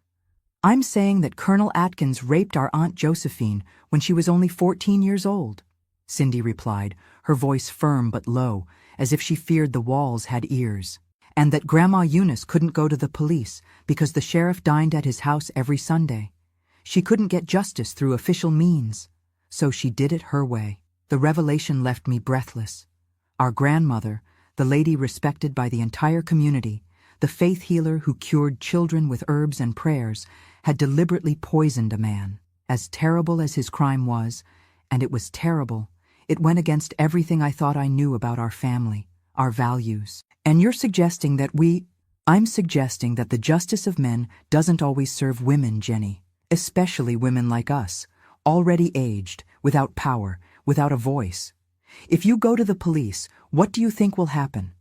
I'm saying that Colonel Atkins raped our Aunt Josephine when she was only 14 years old, Cindy replied, her voice firm but low, as if she feared the walls had ears. And that Grandma Eunice couldn't go to the police because the sheriff dined at his house every Sunday. She couldn't get justice through official means, so she did it her way. The revelation left me breathless. Our grandmother, the lady respected by the entire community, the faith healer who cured children with herbs and prayers, had deliberately poisoned a man. As terrible as his crime was, and it was terrible, it went against everything I thought I knew about our family, our values. And you're suggesting that I'm suggesting that the justice of men doesn't always serve women, Jenny, especially women like us, already aged, without power, without a voice. If you go to the police, what do you think will happen?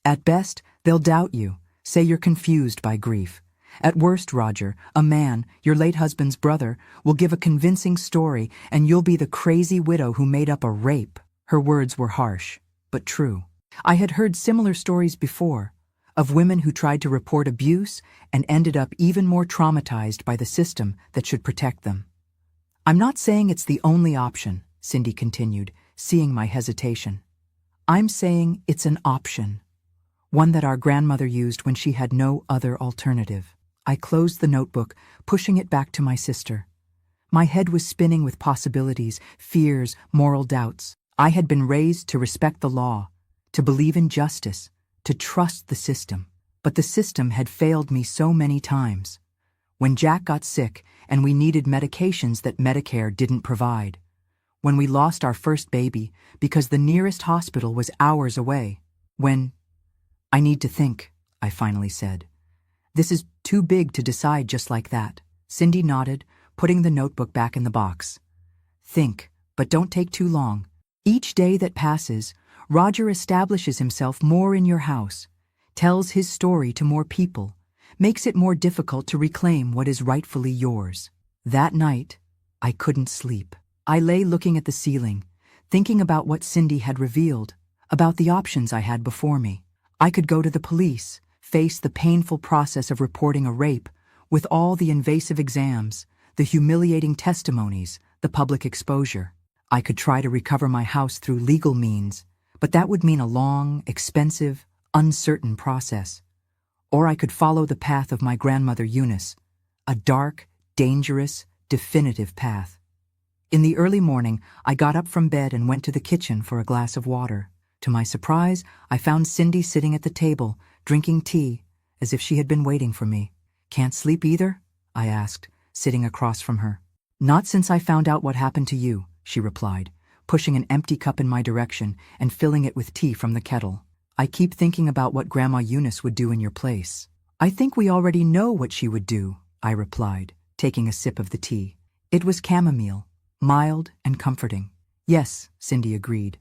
At best, they'll doubt you, say you're confused by grief. At worst, Roger, a man, your late husband's brother, will give a convincing story and you'll be the crazy widow who made up a rape. Her words were harsh, but true. I had heard similar stories before, of women who tried to report abuse and ended up even more traumatized by the system that should protect them. I'm not saying it's the only option, Cindy continued, seeing my hesitation. I'm saying it's an option, one that our grandmother used when she had no other alternative. I closed the notebook, pushing it back to my sister. My head was spinning with possibilities, fears, moral doubts. I had been raised to respect the law, to believe in justice, to trust the system. But the system had failed me so many times. When Jack got sick and we needed medications that Medicare didn't provide. When we lost our first baby because the nearest hospital was hours away. I need to think, I finally said. This is too big to decide just like that. Cindy nodded, putting the notebook back in the box. Think, but don't take too long. Each day that passes, Roger establishes himself more in your house, tells his story to more people, makes it more difficult to reclaim what is rightfully yours. That night, I couldn't sleep. I lay looking at the ceiling, thinking about what Cindy had revealed, about the options I had before me. I could go to the police, face the painful process of reporting a rape, with all the invasive exams, the humiliating testimonies, the public exposure. I could try to recover my house through legal means, but that would mean a long, expensive, uncertain process. Or I could follow the path of my grandmother Eunice, a dark, dangerous, definitive path. In the early morning, I got up from bed and went to the kitchen for a glass of water. To my surprise, I found Cindy sitting at the table, drinking tea, as if she had been waiting for me. "Can't sleep either?" I asked, sitting across from her. "Not since I found out what happened to you," she replied, pushing an empty cup in my direction and filling it with tea from the kettle. "I keep thinking about what Grandma Eunice would do in your place." "I think we already know what she would do," I replied, taking a sip of the tea. It was chamomile, mild and comforting. "Yes," Cindy agreed,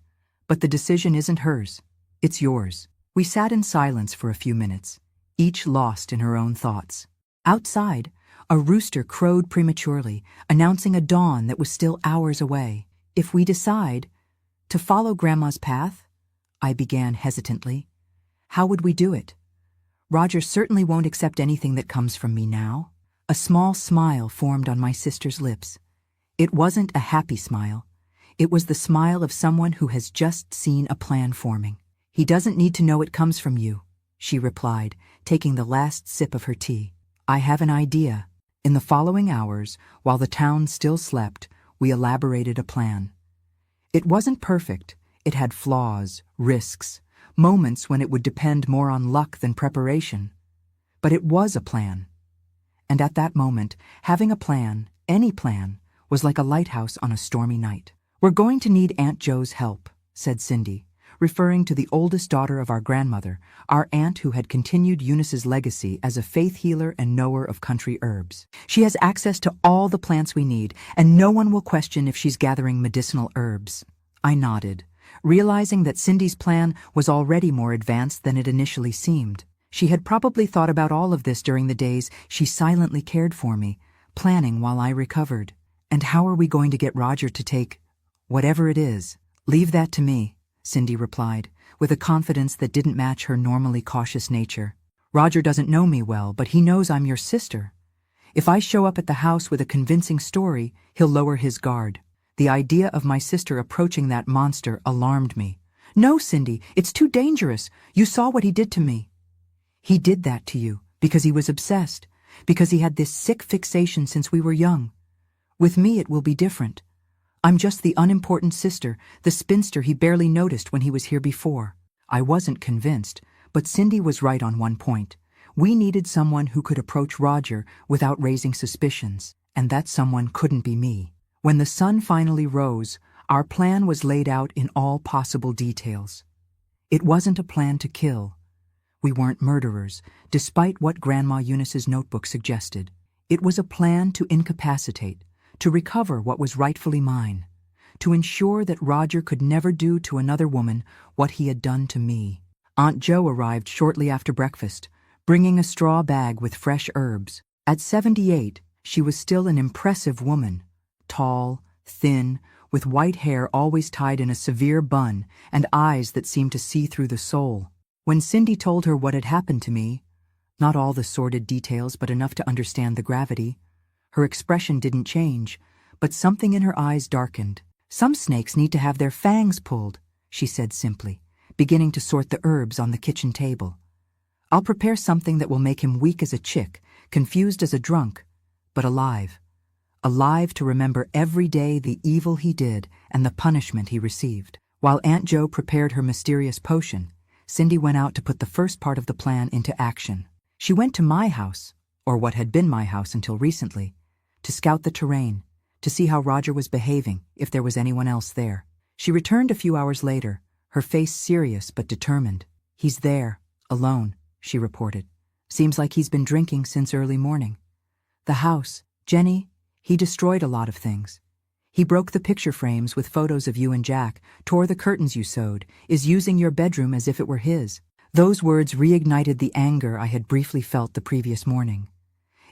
"but the decision isn't hers. It's yours." We sat in silence for a few minutes, each lost in her own thoughts. Outside, a rooster crowed prematurely, announcing a dawn that was still hours away. "If we decide to follow Grandma's path," I began hesitantly, "how would we do it? Roger certainly won't accept anything that comes from me now." A small smile formed on my sister's lips. It wasn't a happy smile. It was the smile of someone who has just seen a plan forming. "He doesn't need to know it comes from you," she replied, taking the last sip of her tea. "I have an idea." In the following hours, while the town still slept, we elaborated a plan. It wasn't perfect. It had flaws, risks, moments when it would depend more on luck than preparation. But it was a plan. And at that moment, having a plan, any plan, was like a lighthouse on a stormy night. "We're going to need Aunt Jo's help," said Cindy, referring to the oldest daughter of our grandmother, our aunt who had continued Eunice's legacy as a faith healer and knower of country herbs. "She has access to all the plants we need, and no one will question if she's gathering medicinal herbs." I nodded, realizing that Cindy's plan was already more advanced than it initially seemed. She had probably thought about all of this during the days she silently cared for me, planning while I recovered. "And how are we going to get Roger to take whatever it is?" "Leave that to me," Cindy replied, with a confidence that didn't match her normally cautious nature. "Roger doesn't know me well, but he knows I'm your sister. If I show up at the house with a convincing story, he'll lower his guard." The idea of my sister approaching that monster alarmed me. "No, Cindy, it's too dangerous. You saw what he did to me." "He did that to you because he was obsessed, because he had this sick fixation since we were young. With me it will be different. I'm just the unimportant sister, the spinster he barely noticed when he was here before." I wasn't convinced, but Cindy was right on one point. We needed someone who could approach Roger without raising suspicions, and that someone couldn't be me. When the sun finally rose, our plan was laid out in all possible details. It wasn't a plan to kill. We weren't murderers, despite what Grandma Eunice's notebook suggested. It was a plan to incapacitate, to recover what was rightfully mine, to ensure that Roger could never do to another woman what he had done to me. Aunt Jo arrived shortly after breakfast, bringing a straw bag with fresh herbs. At 78, she was still an impressive woman, tall, thin, with white hair always tied in a severe bun and eyes that seemed to see through the soul. When Cindy told her what had happened to me, not all the sordid details but enough to understand the gravity, her expression didn't change, but something in her eyes darkened. "Some snakes need to have their fangs pulled," she said simply, beginning to sort the herbs on the kitchen table. "I'll prepare something that will make him weak as a chick, confused as a drunk, but alive. Alive to remember every day the evil he did and the punishment he received." While Aunt Jo prepared her mysterious potion, Cindy went out to put the first part of the plan into action. She went to my house, or what had been my house until recently, to scout the terrain, to see how Roger was behaving, if there was anyone else there. She returned a few hours later, her face serious but determined. "He's there, alone," she reported. "Seems like he's been drinking since early morning. The house, Jenny, he destroyed a lot of things. He broke the picture frames with photos of you and Jack, tore the curtains you sewed, is using your bedroom as if it were his." Those words reignited the anger I had briefly felt the previous morning.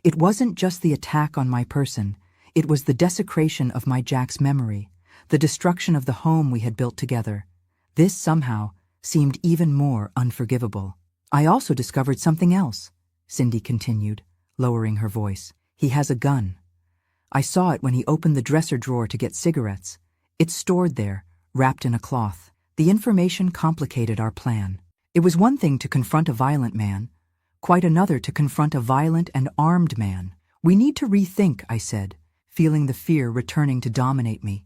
It wasn't just the attack on my person, it was the desecration of my Jack's memory, the destruction of the home we had built together. This somehow seemed even more unforgivable. "I also discovered something else," Cindy continued, lowering her voice. "He has a gun. I saw it when he opened the dresser drawer to get cigarettes. It's stored there, wrapped in a cloth." The information complicated our plan. It was one thing to confront a violent man, quite another to confront a violent and armed man. "We need to rethink," I said, feeling the fear returning to dominate me.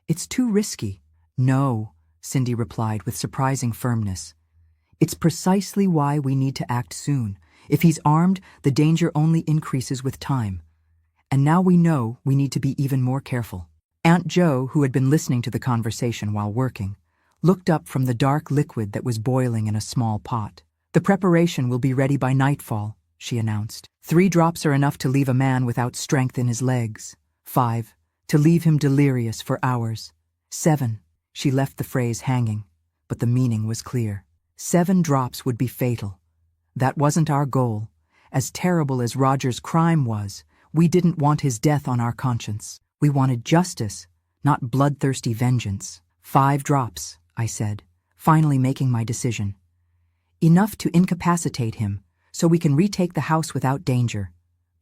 "It's too risky." "No," Cindy replied with surprising firmness. "It's precisely why we need to act soon. If he's armed, the danger only increases with time. And now we know we need to be even more careful." Aunt Jo, who had been listening to the conversation while working, looked up from the dark liquid that was boiling in a small pot. "The preparation will be ready by nightfall," she announced. 3 drops are enough to leave a man without strength in his legs. 5, to leave him delirious for hours. 7, she left the phrase hanging, but the meaning was clear. 7 drops would be fatal. That wasn't our goal. As terrible as Roger's crime was, we didn't want his death on our conscience. We wanted justice, not bloodthirsty vengeance. 5 drops, I said, finally making my decision. Enough to incapacitate him, so we can retake the house without danger.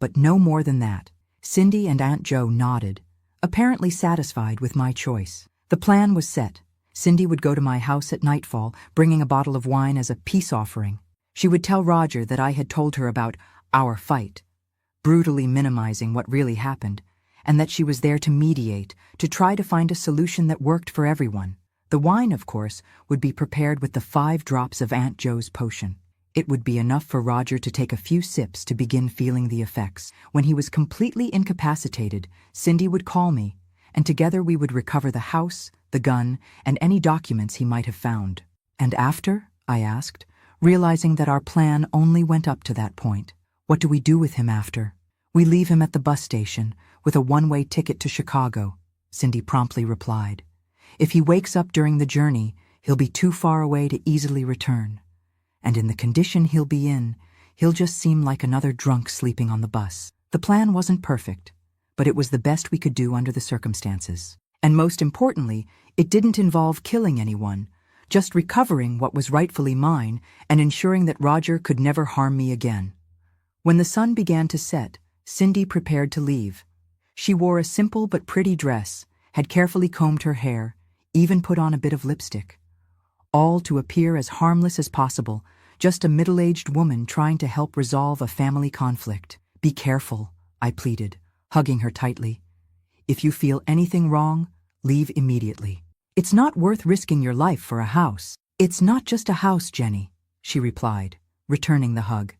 But no more than that. Cindy and Aunt Jo nodded, apparently satisfied with my choice. The plan was set. Cindy would go to my house at nightfall, bringing a bottle of wine as a peace offering. She would tell Roger that I had told her about our fight, brutally minimizing what really happened, and that she was there to mediate, to try to find a solution that worked for everyone. The wine, of course, would be prepared with the 5 drops of Aunt Jo's potion. It would be enough for Roger to take a few sips to begin feeling the effects. When he was completely incapacitated, Cindy would call me, and together we would recover the house, the gun, and any documents he might have found. "And after?" I asked, realizing that our plan only went up to that point. "What do we do with him after?" "We leave him at the bus station, with a one-way ticket to Chicago," Cindy promptly replied. "If he wakes up during the journey, he'll be too far away to easily return. And in the condition he'll be in, he'll just seem like another drunk sleeping on the bus." The plan wasn't perfect, but it was the best we could do under the circumstances. And most importantly, it didn't involve killing anyone, just recovering what was rightfully mine and ensuring that Roger could never harm me again. When the sun began to set, Cindy prepared to leave. She wore a simple but pretty dress, had carefully combed her hair, even put on a bit of lipstick. All to appear as harmless as possible, just a middle-aged woman trying to help resolve a family conflict. "Be careful," I pleaded, hugging her tightly. "If you feel anything wrong, leave immediately. It's not worth risking your life for a house." "It's not just a house, Jenny," she replied, returning the hug.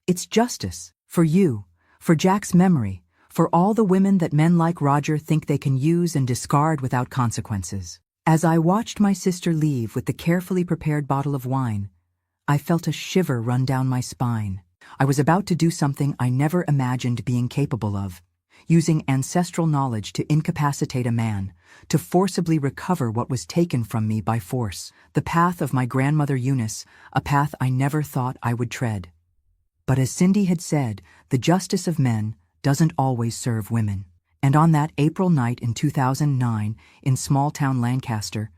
"It's justice, for you, for Jack's memory, for all the women that men like Roger think they can use and discard without consequences." As I watched my sister leave with the carefully prepared bottle of wine, I felt a shiver run down my spine. I was about to do something I never imagined being capable of, using ancestral knowledge to incapacitate a man, to forcibly recover what was taken from me by force. The path of my grandmother Eunice, a path I never thought I would tread. But as Cindy had said, the justice of men doesn't always serve women. And on that April night in 2009, in small-town Lancaster,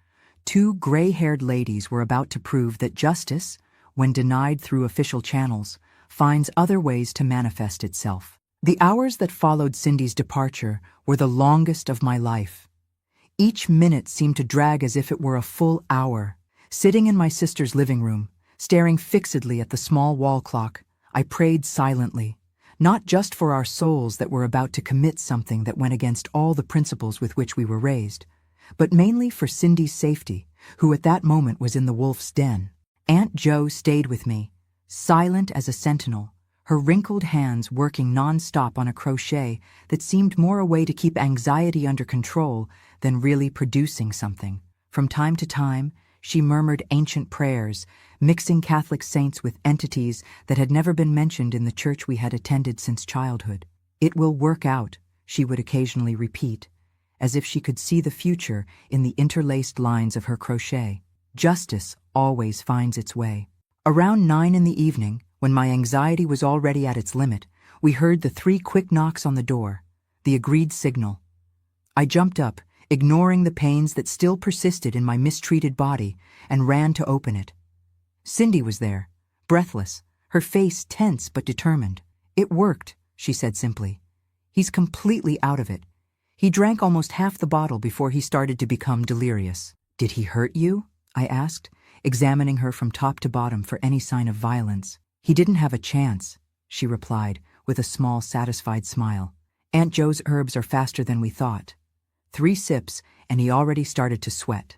two gray-haired ladies were about to prove that justice, when denied through official channels, finds other ways to manifest itself. The hours that followed Cindy's departure were the longest of my life. Each minute seemed to drag as if it were a full hour. Sitting in my sister's living room, staring fixedly at the small wall clock, I prayed silently, not just for our souls that were about to commit something that went against all the principles with which we were raised, but mainly for Cindy's safety, who at that moment was in the wolf's den. Aunt Jo stayed with me, silent as a sentinel, her wrinkled hands working non-stop on a crochet that seemed more a way to keep anxiety under control than really producing something. From time to time, she murmured ancient prayers, mixing Catholic saints with entities that had never been mentioned in the church we had attended since childhood. "It will work out," she would occasionally repeat, as if she could see the future in the interlaced lines of her crochet. Justice always finds its way. Around 9 in the evening, when my anxiety was already at its limit, we heard the 3 quick knocks on the door, the agreed signal. I jumped up, ignoring the pains that still persisted in my mistreated body, and ran to open it. Cindy was there, breathless, her face tense but determined. "It worked," she said simply. "He's completely out of it. He drank almost half the bottle before he started to become delirious." "Did he hurt you?" I asked, examining her from top to bottom for any sign of violence. "He didn't have a chance," she replied, with a small, satisfied smile. "Aunt Jo's herbs are faster than we thought." 3 sips, and he already started to sweat.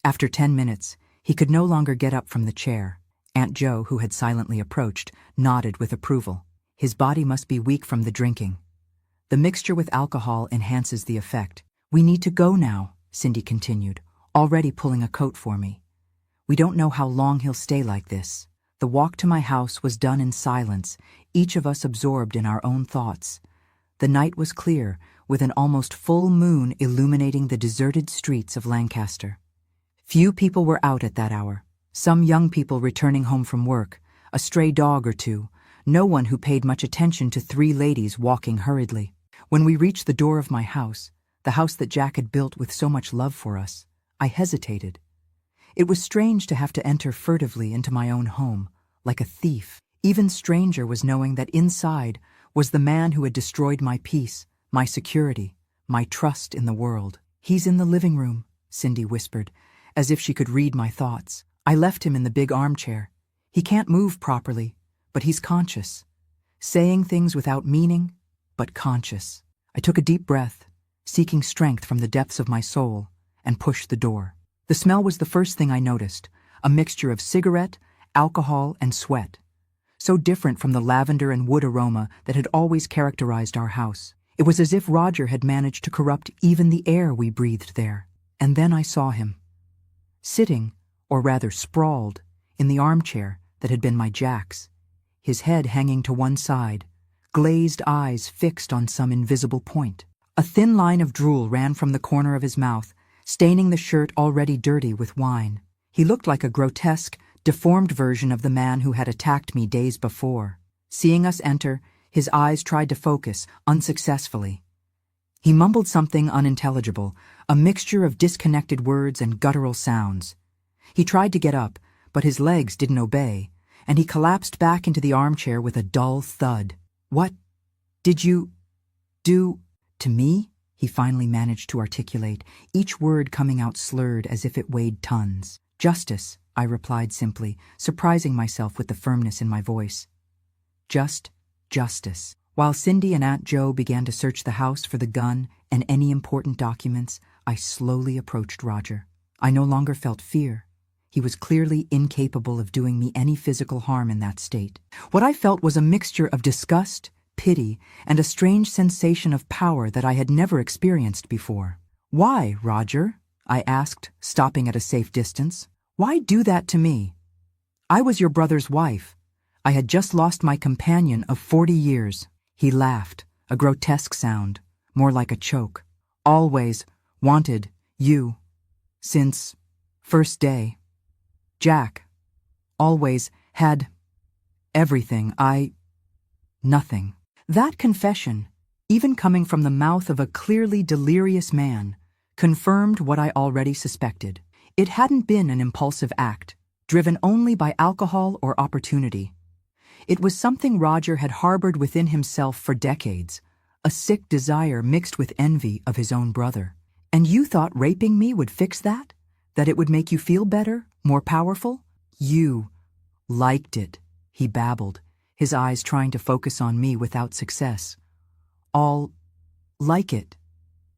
After 10 minutes, he could no longer get up from the chair. Aunt Jo, who had silently approached, nodded with approval. "His body must be weak from the drinking. The mixture with alcohol enhances the effect." "We need to go now," Cindy continued, already pulling a coat for me. "We don't know how long he'll stay like this." The walk to my house was done in silence, each of us absorbed in our own thoughts. The night was clear, with an almost full moon illuminating the deserted streets of Lancaster. Few people were out at that hour. Some young people returning home from work, a stray dog or two, no one who paid much attention to 3 ladies walking hurriedly. When we reached the door of my house, the house that Jack had built with so much love for us, I hesitated. It was strange to have to enter furtively into my own home, like a thief. Even stranger was knowing that inside was the man who had destroyed my peace, my security, my trust in the world. "He's in the living room," Cindy whispered, as if she could read my thoughts. "I left him in the big armchair. He can't move properly, but he's conscious. Saying things without meaning, but conscious." I took a deep breath, seeking strength from the depths of my soul, and pushed the door. The smell was the first thing I noticed, a mixture of cigarette, alcohol, and sweat. So different from the lavender and wood aroma that had always characterized our house. It was as if Roger had managed to corrupt even the air we breathed there. And then I saw him, sitting, or rather sprawled, in the armchair that had been my Jack's, his head hanging to one side, glazed eyes fixed on some invisible point. A thin line of drool ran from the corner of his mouth, staining the shirt already dirty with wine. He looked like a grotesque, deformed version of the man who had attacked me days before. Seeing us enter, his eyes tried to focus, unsuccessfully. He mumbled something unintelligible, a mixture of disconnected words and guttural sounds. He tried to get up, but his legs didn't obey, and he collapsed back into the armchair with a dull thud. "What did you do to me?" he finally managed to articulate, each word coming out slurred as if it weighed tons. "Justice," I replied simply, surprising myself with the firmness in my voice. "Just justice." While Cindy and Aunt Jo began to search the house for the gun and any important documents, I slowly approached Roger. I no longer felt fear. He was clearly incapable of doing me any physical harm in that state. What I felt was a mixture of disgust, pity, and a strange sensation of power that I had never experienced before. "Why, Roger?" I asked, stopping at a safe distance. "Why do that to me? I was your brother's wife. I had just lost my companion of 40 years. He laughed, a grotesque sound, more like a choke. "Always wanted you. Since first day. Jack. Always had everything. Nothing." That confession, even coming from the mouth of a clearly delirious man, confirmed what I already suspected. It hadn't been an impulsive act, driven only by alcohol or opportunity. It was something Roger had harbored within himself for decades, a sick desire mixed with envy of his own brother. And you thought raping me would fix that? That it would make you feel better, more powerful? You liked it, he babbled, his eyes trying to focus on me without success. All like it,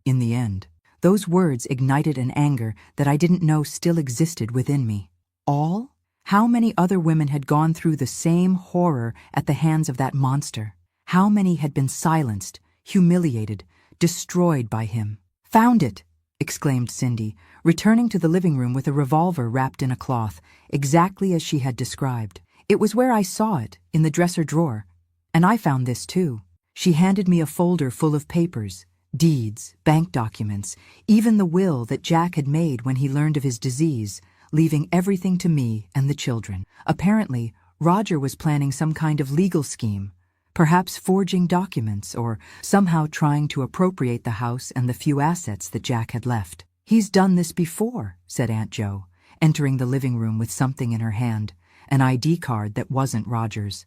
in the end. Those words ignited an anger that I didn't know still existed within me. All? How many other women had gone through the same horror at the hands of that monster? How many had been silenced, humiliated, destroyed by him? Found it, exclaimed Cindy, returning to the living room with a revolver wrapped in a cloth, exactly as she had described. It was where I saw it, in the dresser drawer. And I found this too. She handed me a folder full of papers, deeds, bank documents, even the will that Jack had made when he learned of his disease, leaving everything to me and the children. Apparently, Roger was planning some kind of legal scheme, perhaps forging documents or somehow trying to appropriate the house and the few assets that Jack had left. "He's done this before," said Aunt Jo, entering the living room with something in her hand, an ID card that wasn't Roger's.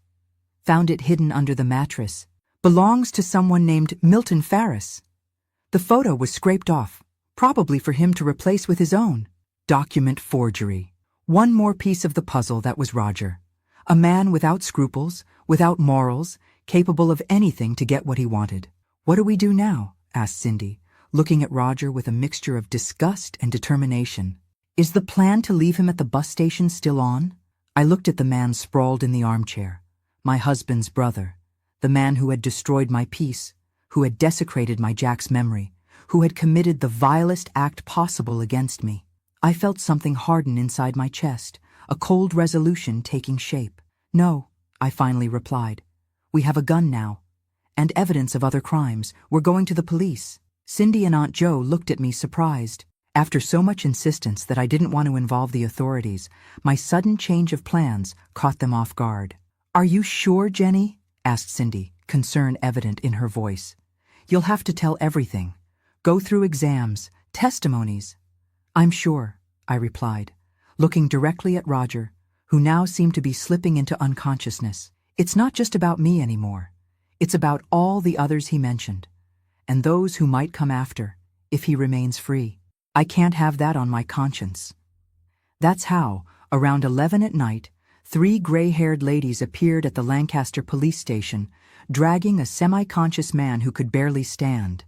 "Found it hidden under the mattress. Belongs to someone named Milton Ferris. The photo was scraped off, probably for him to replace with his own. Document forgery. One more piece of the puzzle that was Roger. A man without scruples, without morals, capable of anything to get what he wanted. What do we do now?" asked Cindy, looking at Roger with a mixture of disgust and determination. "Is the plan to leave him at the bus station still on?" I looked at the man sprawled in the armchair, my husband's brother, the man who had destroyed my peace, who had desecrated my Jack's memory, who had committed the vilest act possible against me. I felt something harden inside my chest, a cold resolution taking shape. "No," I finally replied. "We have a gun now, and evidence of other crimes. We're going to the police." Cindy and Aunt Jo looked at me surprised. After so much insistence that I didn't want to involve the authorities, my sudden change of plans caught them off guard. "Are you sure, Jenny?" asked Cindy, concern evident in her voice. "You'll have to tell everything. Go through exams, testimonies." "I'm sure," I replied, looking directly at Roger, who now seemed to be slipping into unconsciousness. "It's not just about me anymore. It's about all the others he mentioned, and those who might come after, if he remains free. I can't have that on my conscience." That's how, around 11 at night, 3 gray-haired ladies appeared at the Lancaster police station, dragging a semi-conscious man who could barely stand.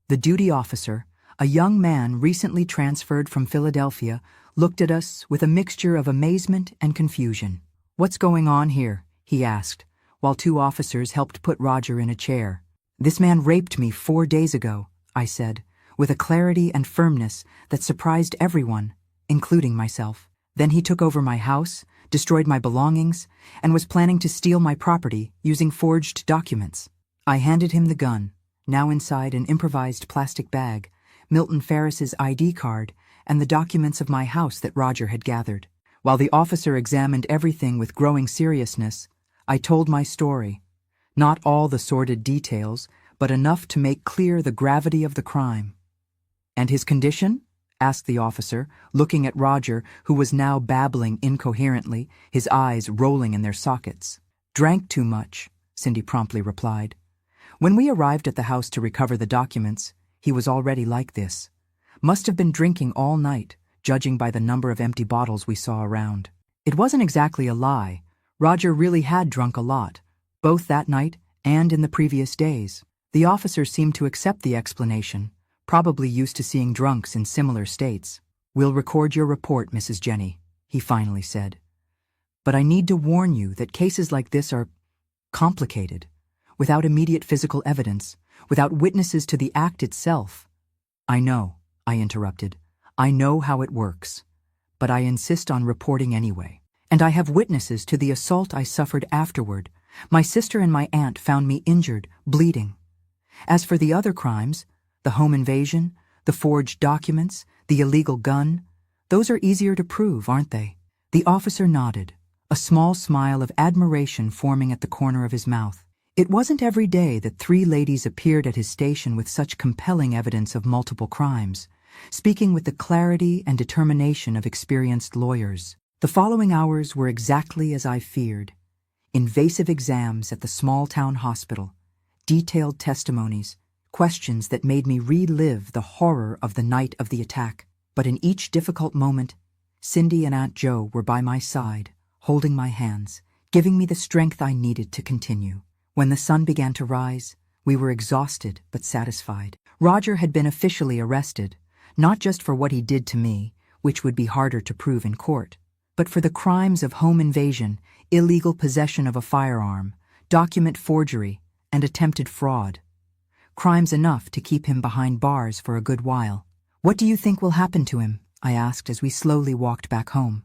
The duty officer, a young man recently transferred from Philadelphia, looked at us with a mixture of amazement and confusion. "What's going on here?" he asked, while 2 officers helped put Roger in a chair. "This man raped me 4 days ago," I said, with a clarity and firmness that surprised everyone, including myself. "Then he took over my house, destroyed my belongings, and was planning to steal my property using forged documents." I handed him the gun, now inside an improvised plastic bag, Milton Ferris's ID card, and the documents of my house that Roger had gathered. While the officer examined everything with growing seriousness, I told my story. Not all the sordid details, but enough to make clear the gravity of the crime. "And his condition?" asked the officer, looking at Roger, who was now babbling incoherently, his eyes rolling in their sockets. "Drank too much," Cindy promptly replied. "When we arrived at the house to recover the documents, he was already like this. Must have been drinking all night, judging by the number of empty bottles we saw around." It wasn't exactly a lie. Roger really had drunk a lot, both that night and in the previous days. The officer seemed to accept the explanation, probably used to seeing drunks in similar states. "We'll record your report, Mrs. Jenny," he finally said. "But I need to warn you that cases like this are complicated. Without immediate physical evidence, without witnesses to the act itself." "I know," I interrupted. "I know how it works. But I insist on reporting anyway. And I have witnesses to the assault I suffered afterward. My sister and my aunt found me injured, bleeding. As for the other crimes, the home invasion, the forged documents, the illegal gun, those are easier to prove, aren't they?" The officer nodded, a small smile of admiration forming at the corner of his mouth. It wasn't every day that 3 ladies appeared at his station with such compelling evidence of multiple crimes, speaking with the clarity and determination of experienced lawyers. The following hours were exactly as I feared. Invasive exams at the small-town hospital, detailed testimonies, questions that made me relive the horror of the night of the attack. But in each difficult moment, Cindy and Aunt Jo were by my side, holding my hands, giving me the strength I needed to continue. When the sun began to rise, we were exhausted but satisfied. Roger had been officially arrested, not just for what he did to me, which would be harder to prove in court, but for the crimes of home invasion, illegal possession of a firearm, document forgery, and attempted fraud. Crimes enough to keep him behind bars for a good while. "What do you think will happen to him?" I asked as we slowly walked back home.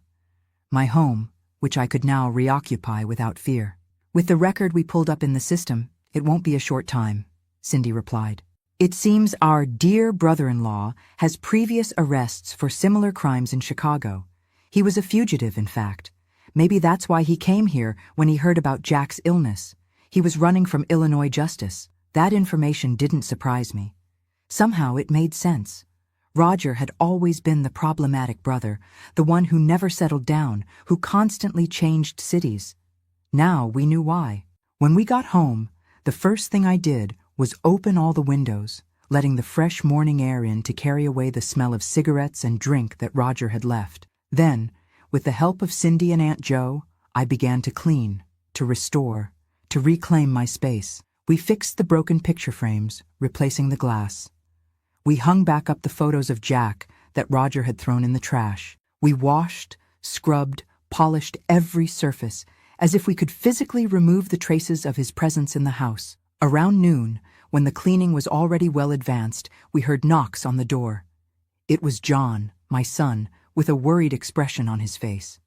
My home, which I could now reoccupy without fear. "With the record we pulled up in the system, it won't be a short time," Cindy replied. "It seems our dear brother-in-law has previous arrests for similar crimes in Chicago. He was a fugitive, in fact. Maybe that's why he came here when he heard about Jack's illness. He was running from Illinois justice." That information didn't surprise me. Somehow it made sense. Roger had always been the problematic brother, the one who never settled down, who constantly changed cities. Now we knew why. When we got home, the first thing I did was open all the windows, letting the fresh morning air in to carry away the smell of cigarettes and drink that Roger had left. Then, with the help of Cindy and Aunt Jo, I began to clean, to restore, to reclaim my space. We fixed the broken picture frames, replacing the glass. We hung back up the photos of Jack that Roger had thrown in the trash. We washed, scrubbed, polished every surface, as if we could physically remove the traces of his presence in the house. Around noon, when the cleaning was already well advanced, we heard knocks on the door. It was John, my son, with a worried expression on his face.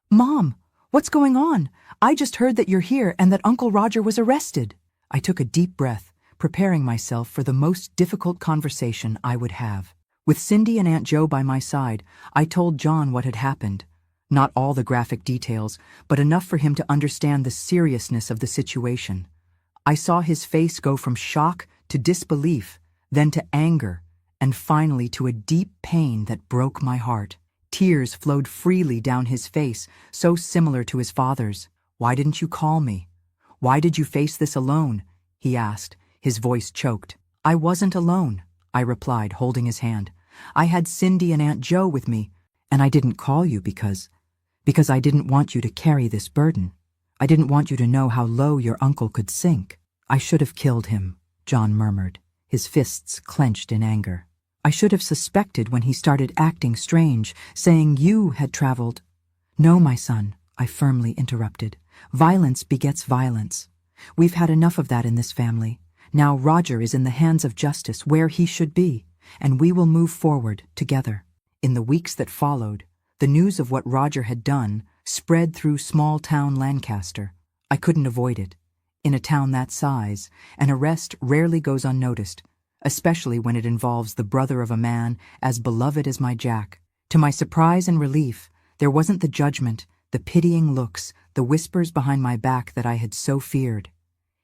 "Mom, what's going on? I just heard that you're here and that Uncle Roger was arrested." I took a deep breath, preparing myself for the most difficult conversation I would have. With Cindy and Aunt Jo by my side, I told John what had happened. Not all the graphic details, but enough for him to understand the seriousness of the situation. I saw his face go from shock to disbelief, then to anger, and finally to a deep pain that broke my heart. Tears flowed freely down his face, so similar to his father's. "Why didn't you call me? Why did you face this alone?" he asked, his voice choked. "I wasn't alone," I replied, holding his hand. "I had Cindy and Aunt Jo with me, and I didn't call you because I didn't want you to carry this burden. I didn't want you to know how low your uncle could sink." "I should have killed him," John murmured, his fists clenched in anger. "I should have suspected when he started acting strange, saying you had traveled." "No, my son," I firmly interrupted. "Violence begets violence. We've had enough of that in this family. Now Roger is in the hands of justice, where he should be, and we will move forward together." In the weeks that followed, the news of what Roger had done spread through small-town Lancaster. I couldn't avoid it. In a town that size, an arrest rarely goes unnoticed, especially when it involves the brother of a man as beloved as my Jack. To my surprise and relief, there wasn't the judgment, the pitying looks, the whispers behind my back that I had so feared.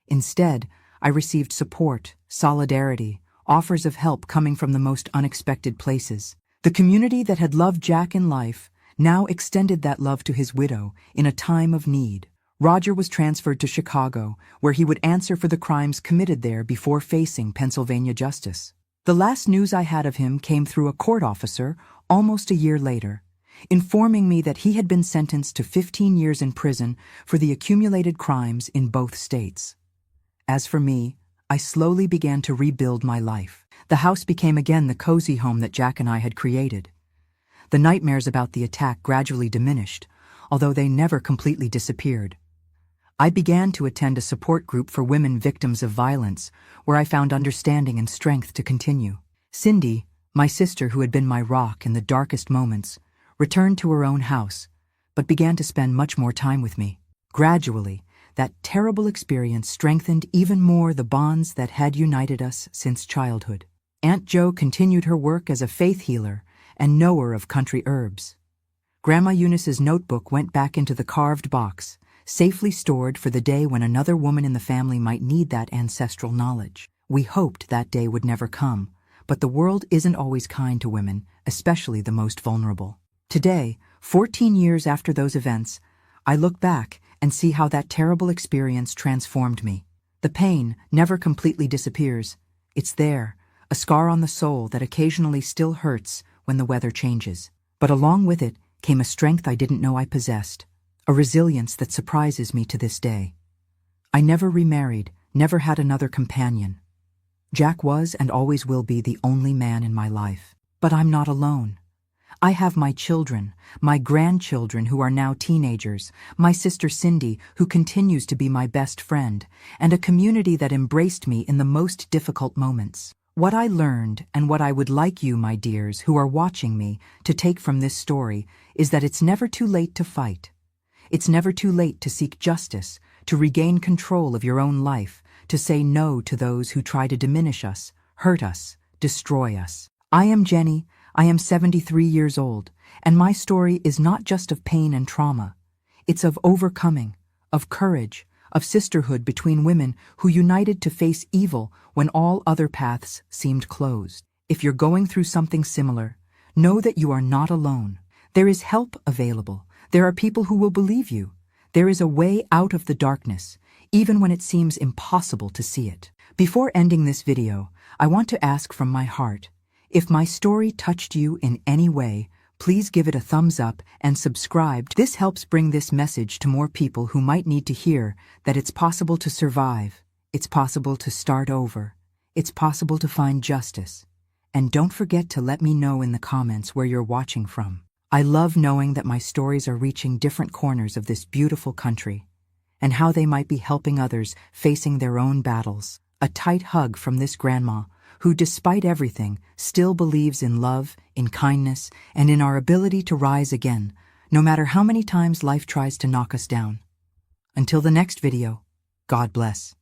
Instead, I received support, solidarity, offers of help coming from the most unexpected places. The community that had loved Jack in life now extended that love to his widow in a time of need. Roger was transferred to Chicago, where he would answer for the crimes committed there before facing Pennsylvania justice. The last news I had of him came through a court officer almost a year later, informing me that he had been sentenced to 15 years in prison for the accumulated crimes in both states. As for me, I slowly began to rebuild my life. The house became again the cozy home that Jack and I had created. The nightmares about the attack gradually diminished, although they never completely disappeared. I began to attend a support group for women victims of violence, where I found understanding and strength to continue. Cindy, my sister who had been my rock in the darkest moments, returned to her own house, but began to spend much more time with me. Gradually, that terrible experience strengthened even more the bonds that had united us since childhood. Aunt Jo continued her work as a faith healer and knower of country herbs. Grandma Eunice's notebook went back into the carved box, safely stored for the day when another woman in the family might need that ancestral knowledge. We hoped that day would never come, but the world isn't always kind to women, especially the most vulnerable. Today, 14 years after those events, I look back and see how that terrible experience transformed me. The pain never completely disappears. It's there, a scar on the soul that occasionally still hurts when the weather changes. But along with it came a strength I didn't know I possessed, a resilience that surprises me to this day. I never remarried, never had another companion. Jack was and always will be the only man in my life. But I'm not alone. I have my children, my grandchildren who are now teenagers, my sister Cindy who continues to be my best friend, and a community that embraced me in the most difficult moments. What I learned and what I would like you, my dears, who are watching me, to take from this story is that it's never too late to fight. It's never too late to seek justice, to regain control of your own life, to say no to those who try to diminish us, hurt us, destroy us. I am Jenny. I am 73 years old, and my story is not just of pain and trauma. It's of overcoming, of courage, of sisterhood between women who united to face evil when all other paths seemed closed. If you're going through something similar, know that you are not alone. There is help available. There are people who will believe you. There is a way out of the darkness, even when it seems impossible to see it. Before ending this video, I want to ask from my heart, if my story touched you in any way, please give it a thumbs up and subscribe. This helps bring this message to more people who might need to hear that it's possible to survive, it's possible to start over, it's possible to find justice. And don't forget to let me know in the comments where you're watching from. I love knowing that my stories are reaching different corners of this beautiful country, and how they might be helping others facing their own battles. A tight hug from this grandma, who, despite everything, still believes in love, in kindness, and in our ability to rise again, no matter how many times life tries to knock us down. Until the next video, God bless.